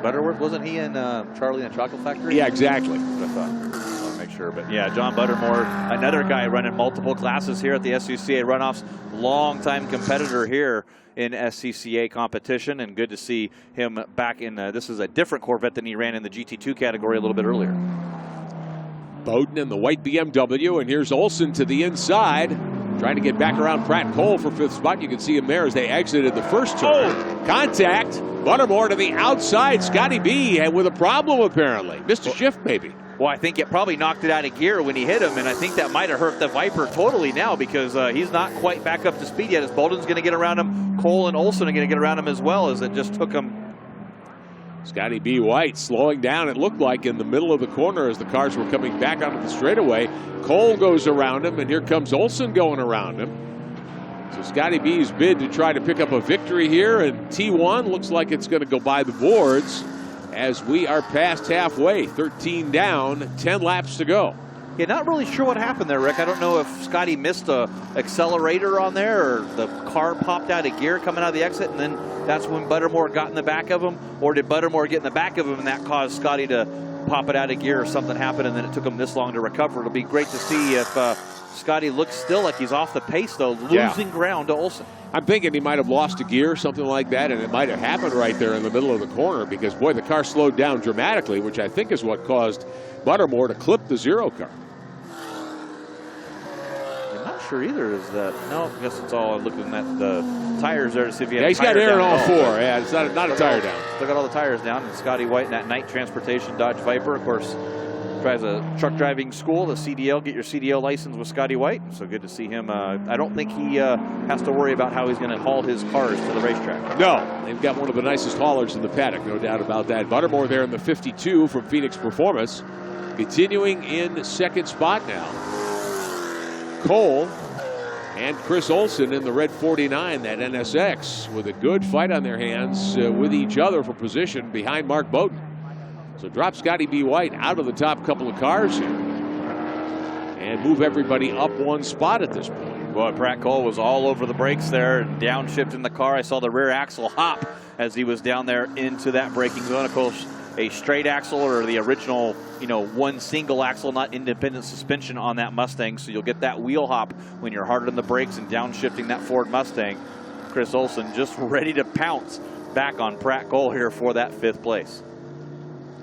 Butterworth, wasn't he in Charlie and the Chocolate Factory? Yeah, exactly. That's what I thought. I want to make sure. But yeah, John Buttermore, another guy running multiple classes here at the SCCA Runoffs. Long-time competitor here in SCCA competition, and good to see him back in, this is a different Corvette than he ran in the GT2 category a little bit earlier. Bowden in the white BMW, and here's Olson to the inside. Trying to get back around Pratt Cole for 5th spot. You can see him there as they exited the first turn. Contact. Buttermore to the outside. Scotty B with a problem apparently. Missed a shift maybe. Well, I think it probably knocked it out of gear when he hit him, and I think that might have hurt the Viper totally now because he's not quite back up to speed yet. As Bolden's going to get around him, Cole and Olsen are going to get around him as well, as it just took him. Scotty B. White slowing down, it looked like, in the middle of the corner as the cars were coming back onto the straightaway. Cole goes around him, and here comes Olsen going around him. So Scotty B's bid to try to pick up a victory here, and T1 looks like it's going to go by the boards as we are past halfway. 13 down, 10 laps to go. Yeah, not really sure what happened there, Rick. I don't know if Scotty missed a accelerator on there or the car popped out of gear coming out of the exit, and then that's when Buttermore got in the back of him, or did Buttermore get in the back of him and that caused Scotty to pop it out of gear or something happened and then it took him this long to recover. It'll be great to see if Scotty looks still like he's off the pace, though, losing ground to Olsen. I'm thinking he might have lost a gear, something like that, and it might have happened right there in the middle of the corner because, boy, the car slowed down dramatically, which I think is what caused Buttermore to clip the 0 car. I'm not sure either. Is that? No, I guess it's all looking at the tires there to see if he has he's got air in all 4. Yeah, it's not a tire down. Still got all the tires down. And Scotty White in that night transportation Dodge Viper, of course, drives a truck driving school, the CDL. Get your CDL license with Scotty White. So good to see him. I don't think he has to worry about how he's going to haul his cars to the racetrack. No, they've got one of the nicest haulers in the paddock, no doubt about that. Buttermore there in the 52 from Phoenix Performance. Continuing in 2nd spot now. Cole and Chris Olsen in the red 49, that NSX, with a good fight on their hands with each other for position behind Mark Bowden. So drop Scotty B. White out of the top couple of cars here and move everybody up 1 spot at this point. Boy, Pratt Cole was all over the brakes there and downshifting the car. I saw the rear axle hop as he was down there into that braking zone. Of course, a straight axle or the original, one single axle, not independent suspension on that Mustang. So you'll get that wheel hop when you're hard on the brakes and downshifting that Ford Mustang. Chris Olsen just ready to pounce back on Pratt Cole here for that 5th place.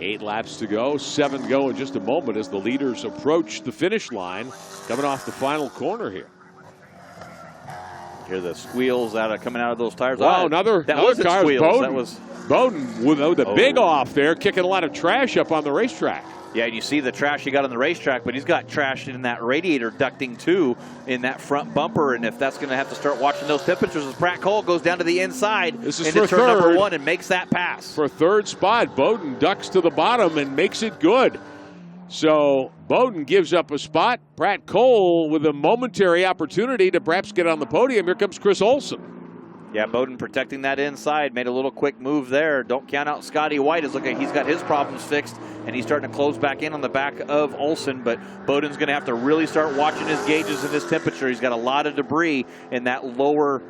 8 laps to go, 7 go in just a moment as the leaders approach the finish line, coming off the final corner here. Hear the squeals coming out of those tires. Wow, another car. Squeals. That was Bowden with a big off there, kicking a lot of trash up on the racetrack. Yeah, and you see the trash he got on the racetrack, but he's got trash in that radiator ducting too in that front bumper. And if that's going to have to start watching those temperatures as Pratt Cole goes down to the inside this is into for turn third. number 1 and makes that pass. For 3rd spot, Bowden ducks to the bottom and makes it good. So Bowden gives up a spot. Pratt Cole with a momentary opportunity to perhaps get on the podium. Here comes Chris Olsen. Yeah, Bowden protecting that inside, made a little quick move there. Don't count out Scotty White. It's looking like he's got his problems fixed, and he's starting to close back in on the back of Olsen. But Bowden's going to have to really start watching his gauges and his temperature. He's got a lot of debris in that lower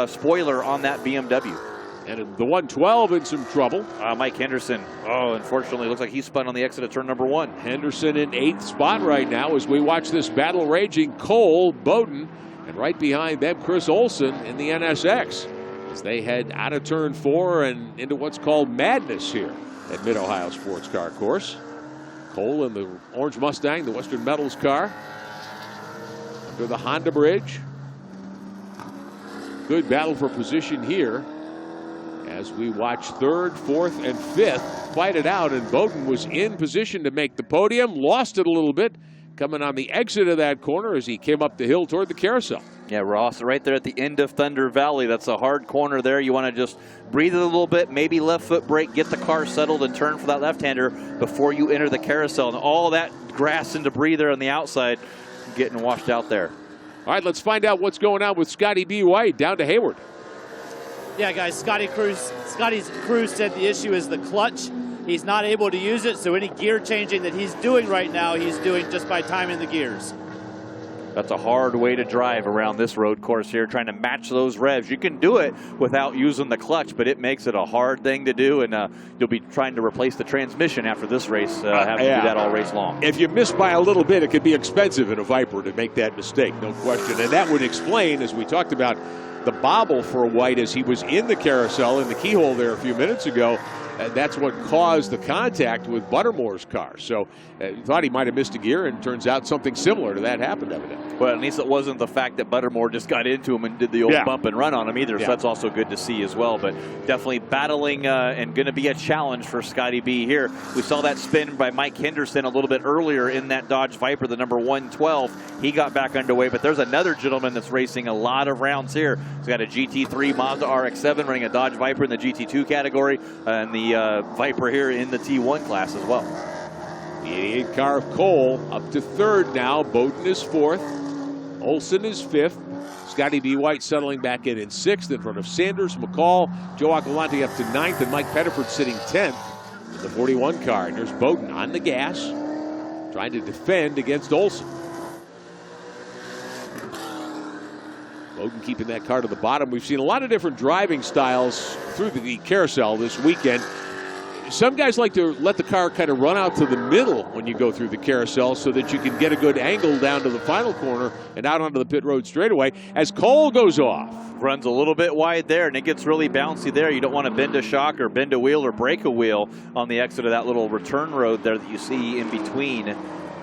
spoiler on that BMW. And the 112 in some trouble. Mike Henderson. Oh, unfortunately, looks like he spun on the exit of turn number 1. Henderson in 8th spot right now as we watch this battle raging. Cole, Bowden, and right behind them, Chris Olsen in the NSX as they head out of turn 4 and into what's called madness here at Mid-Ohio Sports Car Course. Cole in the orange Mustang, the Western Metals car, under the Honda bridge. Good battle for position here as we watch 3rd, 4th, and 5th fight it out. And Bowden was in position to make the podium, lost it a little bit, coming on the exit of that corner as he came up the hill toward the carousel. Yeah, Ross, right there at the end of Thunder Valley. That's a hard corner there. You want to just breathe it a little bit, maybe left foot brake, get the car settled, and turn for that left-hander before you enter the carousel. And all that grass and debris there on the outside getting washed out there. All right, let's find out what's going on with Scotty B. White down to Hayward. Yeah, guys, Scotty's crew said the issue is the clutch. He's not able to use it, so any gear changing that he's doing right now, he's doing just by timing the gears. That's a hard way to drive around this road course here, trying to match those revs. You can do it without using the clutch, but it makes it a hard thing to do, and you'll be trying to replace the transmission after this race, having to do that all race long. If you miss by a little bit, it could be expensive in a Viper to make that mistake, no question. And that would explain, as we talked about, the bobble for White as he was in the carousel in the keyhole there a few minutes ago. that's what caused the contact with Buttermore's car. So thought he might have missed a gear, and turns out something similar to that happened evidently. Well, at least it wasn't the fact that Buttermore just got into him and did the old bump and run on him either. So that's also good to see as well. But definitely battling and going to be a challenge for Scotty B here. We saw that spin by Mike Henderson a little bit earlier in that Dodge Viper, the number 112. He got back underway, but there's another gentleman that's racing a lot of rounds here. He's got a GT3 Mazda RX-7 running a Dodge Viper in the GT2 category and the Viper here in the T1 class as well. The 88 car of Cole up to third now. Bowden is fourth. Olson is fifth. Scotty B. White settling back in sixth in front of Sanders, McCall, Joe Aquilante up to ninth, and Mike Pettiford sitting 10th in the 41 car. And there's Bowden on the gas, trying to defend against Olson. Bowden keeping that car to the bottom. We've seen a lot of different driving styles through the carousel this weekend. Some guys like to let the car kind of run out to the middle when you go through the carousel so that you can get a good angle down to the final corner and out onto the pit road straightaway as Cole goes off. Runs a little bit wide there, and it gets really bouncy there. You don't want to bend a shock or bend a wheel or break a wheel on the exit of that little return road there that you see in between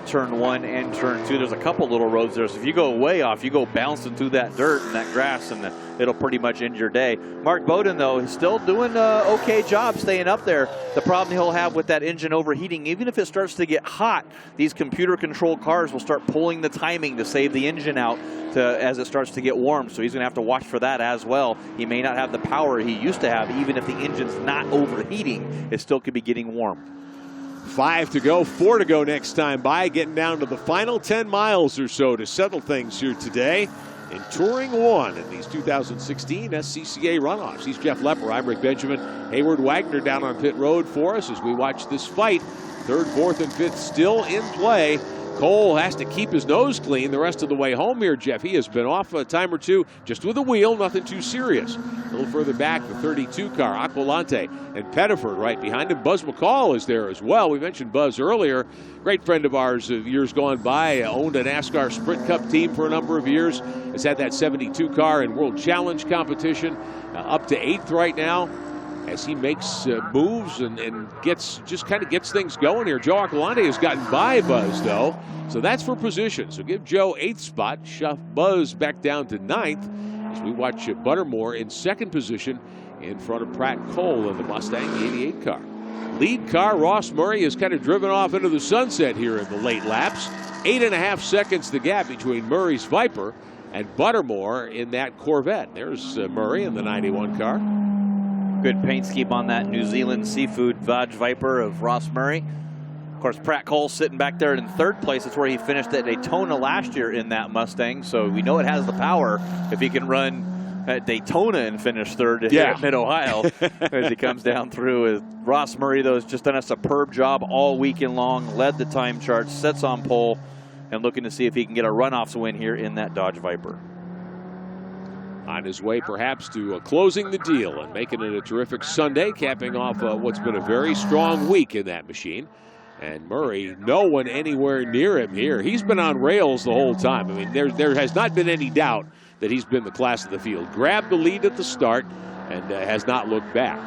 turn 1 and turn 2. There's a couple little roads there, so if you go way off, you go bouncing through that dirt and that grass, and it'll pretty much end your day. Mark Bowden, though, is still doing an okay job staying up there. The problem he'll have with that engine overheating, even if it starts to get hot, these computer-controlled cars will start pulling the timing to save the engine out as it starts to get warm, so he's going to have to watch for that as well. He may not have the power he used to have, even if the engine's not overheating, it still could be getting warm. 5 to go, 4 to go next time by, getting down to the final 10 miles or so to settle things here today in Touring 1 in these 2016 SCCA runoffs. He's Jeff Lepper. I'm Rick Benjamin. Hayward Wagner down on pit road for us as we watch this fight. 3rd, 4th, and 5th still in play. Cole has to keep his nose clean the rest of the way home here, Jeff. He has been off a time or two just with a wheel, nothing too serious. A little further back, the 32 car, Aquilante and Pettiford right behind him. Buzz McCall is there as well. We mentioned Buzz earlier. Great friend of ours of years gone by, owned a NASCAR Sprint Cup team for a number of years. Has had that 72 car in World Challenge competition, up to 8th right now, as he makes moves and gets things going here. Joe Aquilante has gotten by Buzz, though, so that's for position. So give Joe 8th spot, shove Buzz back down to 9th as we watch Buttermore in 2nd position in front of Pratt Cole in the Mustang, the 88 car. Lead car, Ross Murray, has kind of driven off into the sunset here in the late laps. 8.5 seconds the gap between Murray's Viper and Buttermore in that Corvette. There's Murray in the 91 car. Good paint scheme on that New Zealand Seafood Dodge Viper of Ross Murray. Of course, Pratt Cole sitting back there in 3rd place. That's where he finished at Daytona last year in that Mustang. So we know it has the power if he can run at Daytona and finish 3rd here at Mid-Ohio as he comes down through. Ross Murray, though, has just done a superb job all weekend long. Led the time charts, sits on pole, and looking to see if he can get a runoffs win here in that Dodge Viper. On his way perhaps to closing the deal and making it a terrific Sunday, capping off what's been a very strong week in that machine. And Murray, no one anywhere near him here. He's been on rails the whole time. I mean, there has not been any doubt that he's been the class of the field. Grabbed the lead at the start and has not looked back.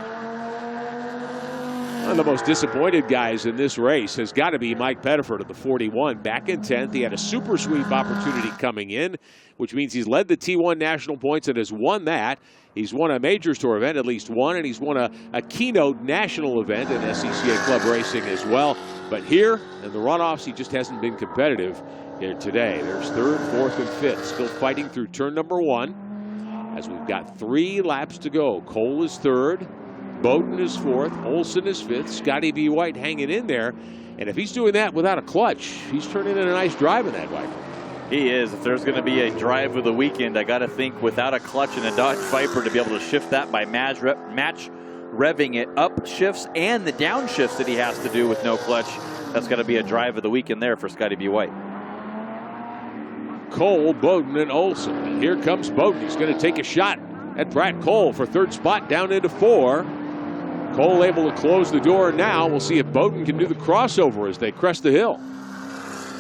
One of the most disappointed guys in this race has got to be Mike Pettiford at the 41. Back in 10th, he had a super sweep opportunity coming in, which means he's led the T1 National Points and has won that. He's won a Majors Tour event, at least one, and he's won a keynote national event in SCCA Club Racing as well. But here in the runoffs, he just hasn't been competitive here today. There's 3rd, 4th, and 5th, still fighting through turn number 1 as we've got 3 laps to go. Cole is 3rd. Bowden is 4th, Olson is 5th, Scotty B. White hanging in there. And if he's doing that without a clutch, he's turning in a nice drive in that Viper. He is. If there's going to be a drive of the weekend, I got to think without a clutch in a Dodge Viper to be able to shift that by match revving it up shifts and the down shifts that he has to do with no clutch. That's got to be a drive of the weekend there for Scotty B. White. Cole, Bowden, and Olson. And here comes Bowden. He's going to take a shot at Pratt Cole for 3rd spot down into 4. Cole able to close the door now. We'll see if Bowden can do the crossover as they crest the hill.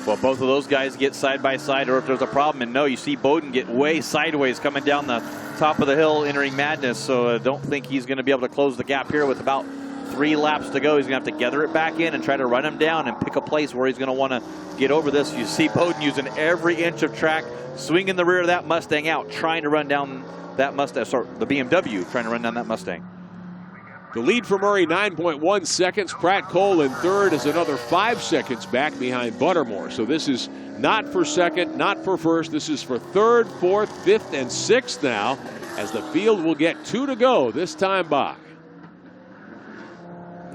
Well, both of those guys get side by side, or if there's a problem, and no, you see Bowden get way sideways coming down the top of the hill entering Madness, so I don't think he's going to be able to close the gap here with about 3 laps to go. He's going to have to gather it back in and try to run him down and pick a place where he's going to want to get over this. You see Bowden using every inch of track, swinging the rear of that Mustang out, trying to run down that Mustang, sorry, the BMW, trying to run down that Mustang. The lead for Murray, 9.1 seconds. Pratt Cole in third is another 5 seconds back behind Buttermore. So this is not for second, not for first. This is for third, fourth, fifth, and sixth now, as the field will get 2 to go this time by.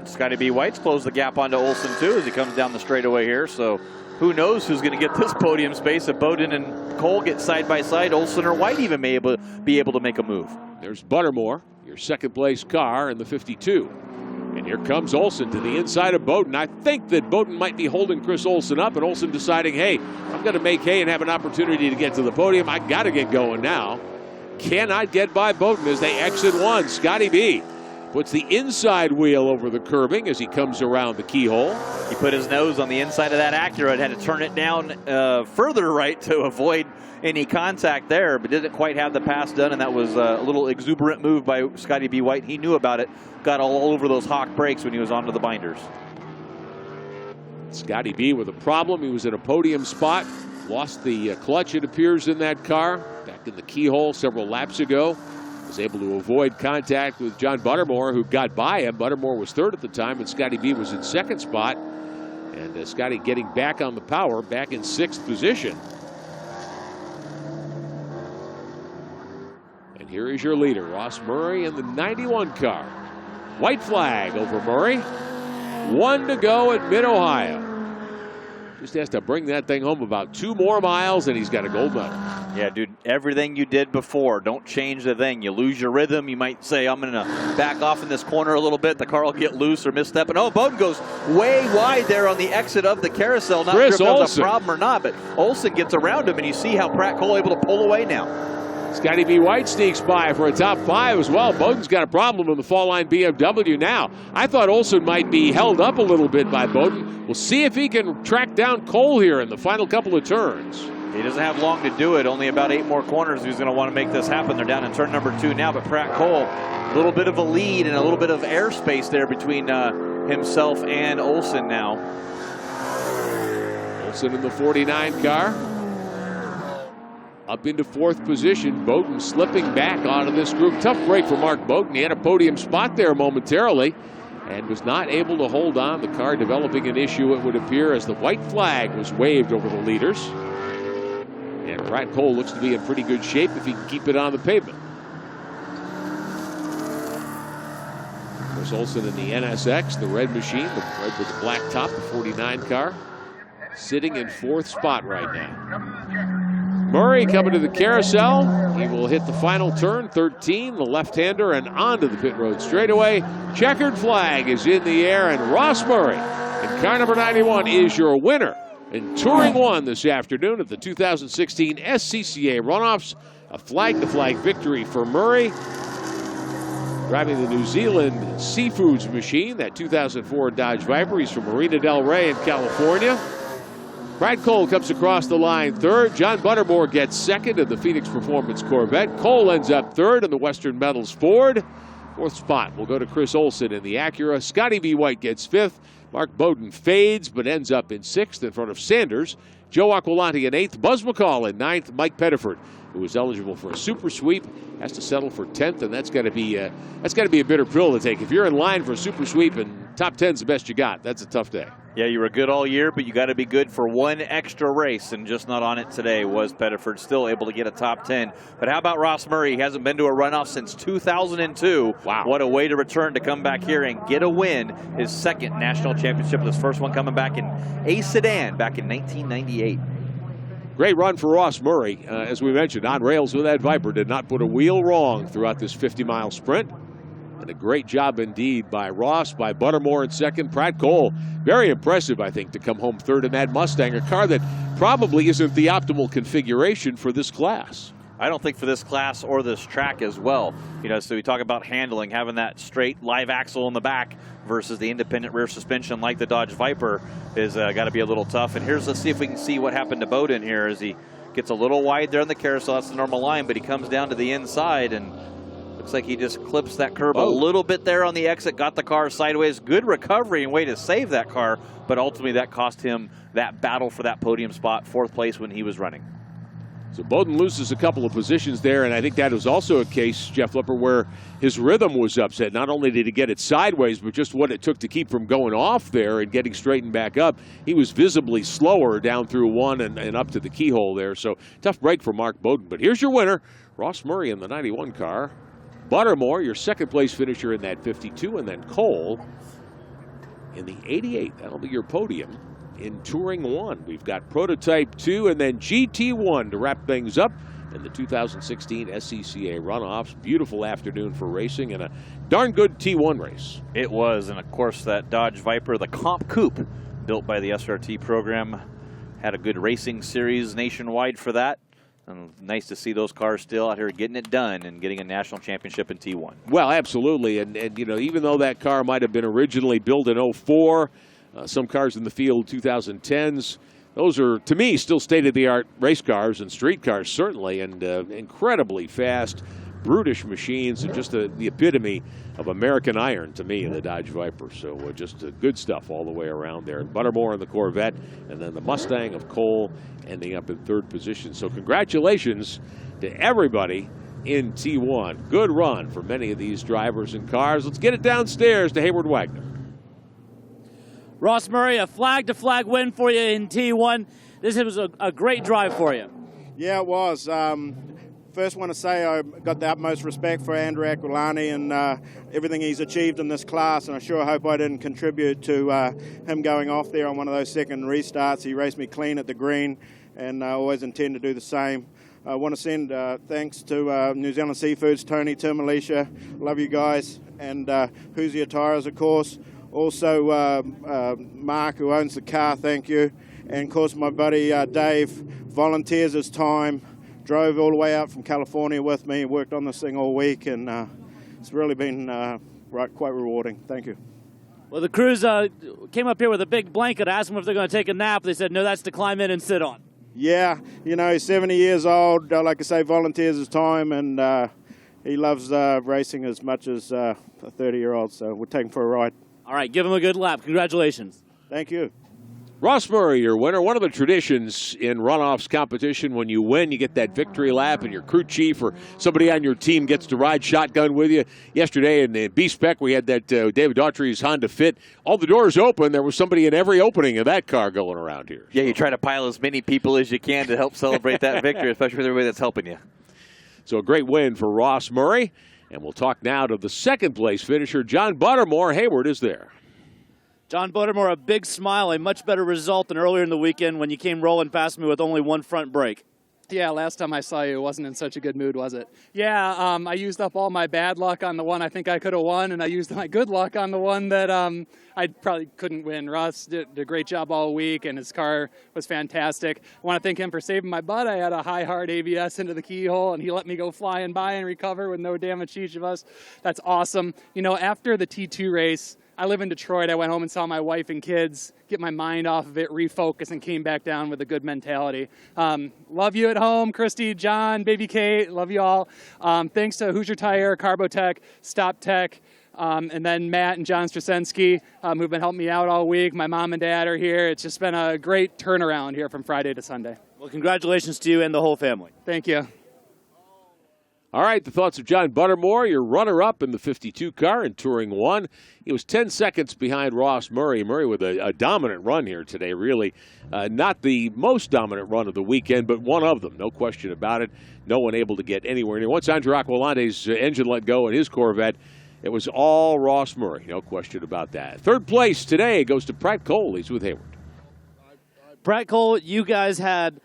Scotty B. White's closed the gap onto Olson, too, as he comes down the straightaway here. So who knows who's going to get this podium space. If Bowden and Cole get side by side, Olson or White even may be able to make a move. There's Buttermore, your second place car in the 52. And here comes Olson to the inside of Bowden. I think that Bowden might be holding Chris Olson up, and Olson deciding, hey, I'm going to make hay and have an opportunity to get to the podium. I got to get going now. Cannot get by Bowden as they exit one. Scotty B puts the inside wheel over the curbing as he comes around the keyhole. He put his nose on the inside of that Acura and had to turn it down further right to avoid any contact there, but didn't quite have the pass done, and that was a little exuberant move by Scotty B. White. He knew about it, got all over those Hawk brakes when he was onto the binders. Scotty B with a problem. He was in a podium spot, lost the clutch, it appears, in that car, back in the keyhole several laps ago. Was able to avoid contact with John Buttermore, who got by him. Buttermore was third at the time, and Scotty B was in second spot. And Scotty getting back on the power, back in sixth position. And here is your leader, Ross Murray in the 91 car. White flag over Murray. 1 to go at Mid-Ohio. Just has to bring that thing home about 2 more miles, and he's got a gold medal. Yeah, dude, everything you did before, don't change the thing. You lose your rhythm. You might say, I'm going to back off in this corner a little bit. The car will get loose or misstep. And, Bowden goes way wide there on the exit of the carousel. Not Chris sure if that was Olson. a problem or not, but Olson gets around him, and you see how Pratt Cole able to pull away now. Scotty B. White sneaks by for a top 5 as well. Bowden's got a problem in the fall line BMW now. I thought Olson might be held up a little bit by Bowden. We'll see if he can track down Cole here in the final couple of turns. He doesn't have long to do it. Only about 8 more corners. He's going to want to make this happen. They're down in turn number 2 now, but Pratt Cole, a little bit of a lead and a little bit of airspace there between himself and Olson now. Olson in the 49 car. Up into 4th position. Bowden slipping back out of this group. Tough break for Mark Bowden. He had a podium spot there momentarily and was not able to hold on. The car developing an issue, it would appear, as the white flag was waved over the leaders. And Pratt Cole looks to be in pretty good shape if he can keep it on the pavement. Chris Olson in the NSX, the red machine, the red with the black top, the 49 car, sitting in 4th spot right now. Murray coming to the carousel. He will hit the final turn, 13, the left-hander, and onto the pit road straightaway. Checkered flag is in the air, and Ross Murray in car number 91 is your winner in Touring 1 this afternoon at the 2016 SCCA Runoffs. A flag-to-flag victory for Murray, driving the New Zealand Seafoods machine, that 2004 Dodge Viper. He's from Marina del Rey in California. Pratt Cole comes across the line third. John Buttermore gets second in the Phoenix Performance Corvette. Cole ends up third in the Western Metals Ford. 4th spot will go to Chris Olson in the Acura. Scotty B. White gets 5th. Mark Bowden fades but ends up in 6th in front of Sanders. Joe Aquilante in 8th. Buzz McCall in 9th. Mike Pettiford, who is eligible for a super sweep, has to settle for 10th, and that's got to be a bitter pill to take. If you're in line for a super sweep and top 10's the best you got, that's a tough day. Yeah, you were good all year, but you got to be good for one extra race, and just not on it today was Pettiford, still able to get a top 10. But how about Ross Murray? He hasn't been to a runoff since 2002. Wow. What a way to return to come back here and get a win. His 2nd national championship, his first one coming back in a sedan back in 1998. Great run for Ross Murray. As we mentioned, on rails with that Viper, did not put a wheel wrong throughout this 50-mile sprint. And a great job indeed by Ross, by Buttermore in 2nd. Pratt Cole, very impressive, I think, to come home 3rd in that Mustang, a car that probably isn't the optimal configuration for this class. I don't think for this class or this track as well. So we talk about handling, having that straight live axle in the back versus the independent rear suspension like the Dodge Viper is got to be a little tough. And let's see if we can see what happened to Bowden here as he gets a little wide there on the carousel. That's the normal line, but he comes down to the inside, and Looks like he just clips that curb a Oh. little bit there on the exit, got the car sideways. Good recovery and way to save that car, but ultimately that cost him that battle for that podium spot, 4th place when he was running. So Bowden loses a couple of positions there, and I think that was also a case, Jeff Flipper, where his rhythm was upset. Not only did he get it sideways, but just what it took to keep from going off there and getting straightened back up. He was visibly slower down through 1 and up to the keyhole there. So tough break for Mark Bowden. But here's your winner, Ross Murray in the 91 car. Buttermore, your 2nd place finisher in that 52, and then Cole in the 88. That'll be your podium in Touring 1. We've got Prototype 2 and then GT1 to wrap things up in the 2016 SCCA Runoffs. Beautiful afternoon for racing and a darn good T1 race. It was, and of course that Dodge Viper, the Comp Coupe, built by the SRT program, had a good racing series nationwide for that. And nice to see those cars still out here getting it done and getting a national championship in T1. Well, absolutely, and you know, even though that car might have been originally built in 04, some cars in the field 2010s, those are, to me, still state-of-the-art race cars and street cars, certainly, and incredibly fast, brutish machines, and just the epitome of American iron to me in the Dodge Viper. So just good stuff all the way around there. And Buttermore in the Corvette, and then the Mustang of Cole ending up in 3rd position. So congratulations to everybody in T1. Good run for many of these drivers and cars. Let's get it downstairs to Hayward Wagner. Ross Murray, a flag-to-flag win for you in T1. This was a great drive for you. Yeah, it was. First, want to say I got the utmost respect for Andrew Aquilani and everything he's achieved in this class, and I sure hope I didn't contribute to him going off there on one of those second restarts. He raced me clean at the green, and I always intend to do the same. I want to send thanks to New Zealand Seafoods, Tony, Tim, Alicia. Love you guys. And Hoosier Tires, of course. Also, Mark, who owns the car, thank you. And, of course, my buddy Dave volunteers his time, drove all the way out from California with me, worked on this thing all week, and it's really been quite rewarding. Thank you. Well, the crews came up here with a big blanket, asked them if they're going to take a nap. They said, no, that's to climb in and sit on. Yeah, you know, he's 70 years old, like I say, volunteers his time, and he loves racing as much as a 30-year-old, so we'll take him for a ride. All right, give him a good lap. Congratulations. Thank you. Ross Murray, your winner. One of the traditions in runoffs competition, when you win, you get that victory lap, and your crew chief or somebody on your team gets to ride shotgun with you. Yesterday in the B-Spec, we had that David Daughtry's Honda Fit. All the doors open. There was somebody in every opening of that car going around here. Yeah, you try to pile as many people as you can to help celebrate that victory, especially with everybody that's helping you. So a great win for Ross Murray. And we'll talk now to the 2nd place finisher, John Buttermore. Hayward is there. John Buttermore, a big smile, a much better result than earlier in the weekend when you came rolling past me with only one front brake. Yeah, last time I saw you, it wasn't in such a good mood, was it? Yeah, I used up all my bad luck on the one I think I could have won, and I used my good luck on the one that I probably couldn't win. Russ did a great job all week, and his car was fantastic. I want to thank him for saving my butt. I had a high hard ABS into the keyhole, and he let me go flying by and recover with no damage to each of us. That's awesome. You know, after the T2 race, I live in Detroit. I went home and saw my wife and kids, get my mind off of it, refocus, and came back down with a good mentality. Love you at home, Christy, John, baby Kate, love you all. Thanks to Hoosier Tire, Carbotech, Stop Tech, and then Matt and John Straczynski, who've been helping me out all week. My mom and dad are here. It's just been a great turnaround here from Friday to Sunday. Well, congratulations to you and the whole family. Thank you. All right, the thoughts of John Buttermore, your runner-up in the 52 car in Touring 1. He was 10 seconds behind Ross Murray. Murray with a dominant run here today, really. Not the most dominant run of the weekend, but one of them, no question about it. No one able to get anywhere near. Once Andrew Aquilani's engine let go in his Corvette, it was all Ross Murray, no question about that. 3rd place today goes to Pratt Cole. He's with Hayward. Pratt Cole, you guys had...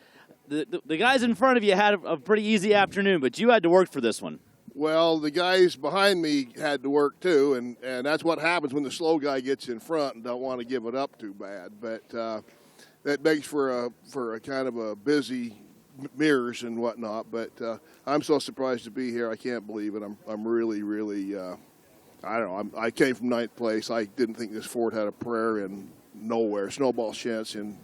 The guys in front of you had a pretty easy afternoon, but you had to work for this one. Well, the guys behind me had to work too, and that's what happens when the slow guy gets in front and don't want to give it up too bad. But that makes for a kind of a busy mirrors and whatnot. But I'm so surprised to be here. I can't believe it. I'm really, really. I don't know. I came from 9th place. I didn't think this Ford had a prayer in nowhere, snowball chance in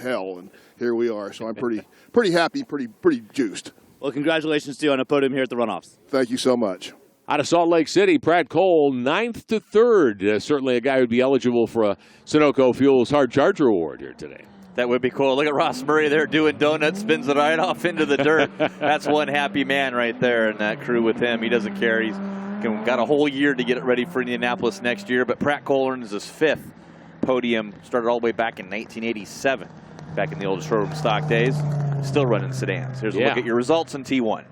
hell, and here we are. So I'm pretty happy, pretty juiced. Well, congratulations to you on a podium here at the Runoffs. Thank you so much. Out of Salt Lake City, Pratt Cole, 9th to 3rd. Certainly a guy who'd be eligible for a Sunoco Fuels Hard Charger Award here today. That would be cool. Look at Ross Murray there doing donuts, spins it right off into the dirt. That's one happy man right there, and that crew with him. He doesn't care. He's got a whole year to get it ready for Indianapolis next year. But Pratt Cole earns his 5th podium. Started all the way back in 1987, back in the old showroom stock days. Still running sedans. Here's a look at your results in T1.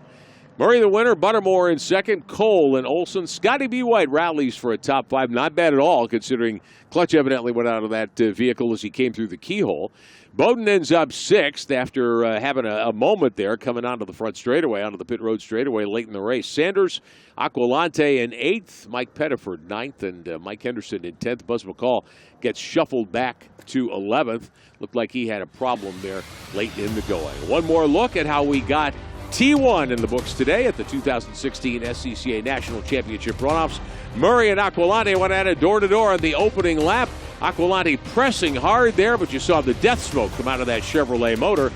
Murray the winner, Buttermore in second, Cole and Olson. Scotty B. White rallies for a top 5. Not bad at all, considering Clutch evidently went out of that vehicle as he came through the keyhole. Bowden ends up 6th after having a moment there coming onto the front straightaway, onto the pit road straightaway late in the race. Sanders, Aquilante in 8th, Mike Pettiford 9th, and Mike Henderson in 10th. Buzz McCall gets shuffled back to 11th. Looked like he had a problem there late in the going. One more look at how we got T1 in the books today at the 2016 SCCA National Championship Runoffs. Murray and Aquilante went at it door-to-door on the opening lap. Aquilante pressing hard there, but you saw the death smoke come out of that Chevrolet motor.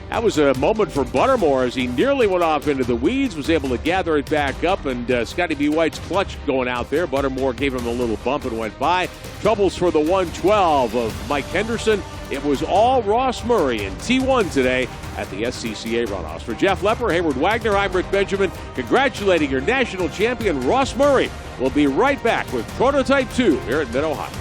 That was a moment for Buttermore as he nearly went off into the weeds, was able to gather it back up, and Scotty B. White's clutch going out there. Buttermore gave him a little bump and went by. Troubles for the 112 of Mike Henderson. It was all Ross Murray in T1 today at the SCCA Runoffs. For Jeff Lepper, Hayward Wagner, I'm Rick Benjamin, congratulating your national champion, Ross Murray. We'll be right back with Prototype 2 here at Mid-Ohio.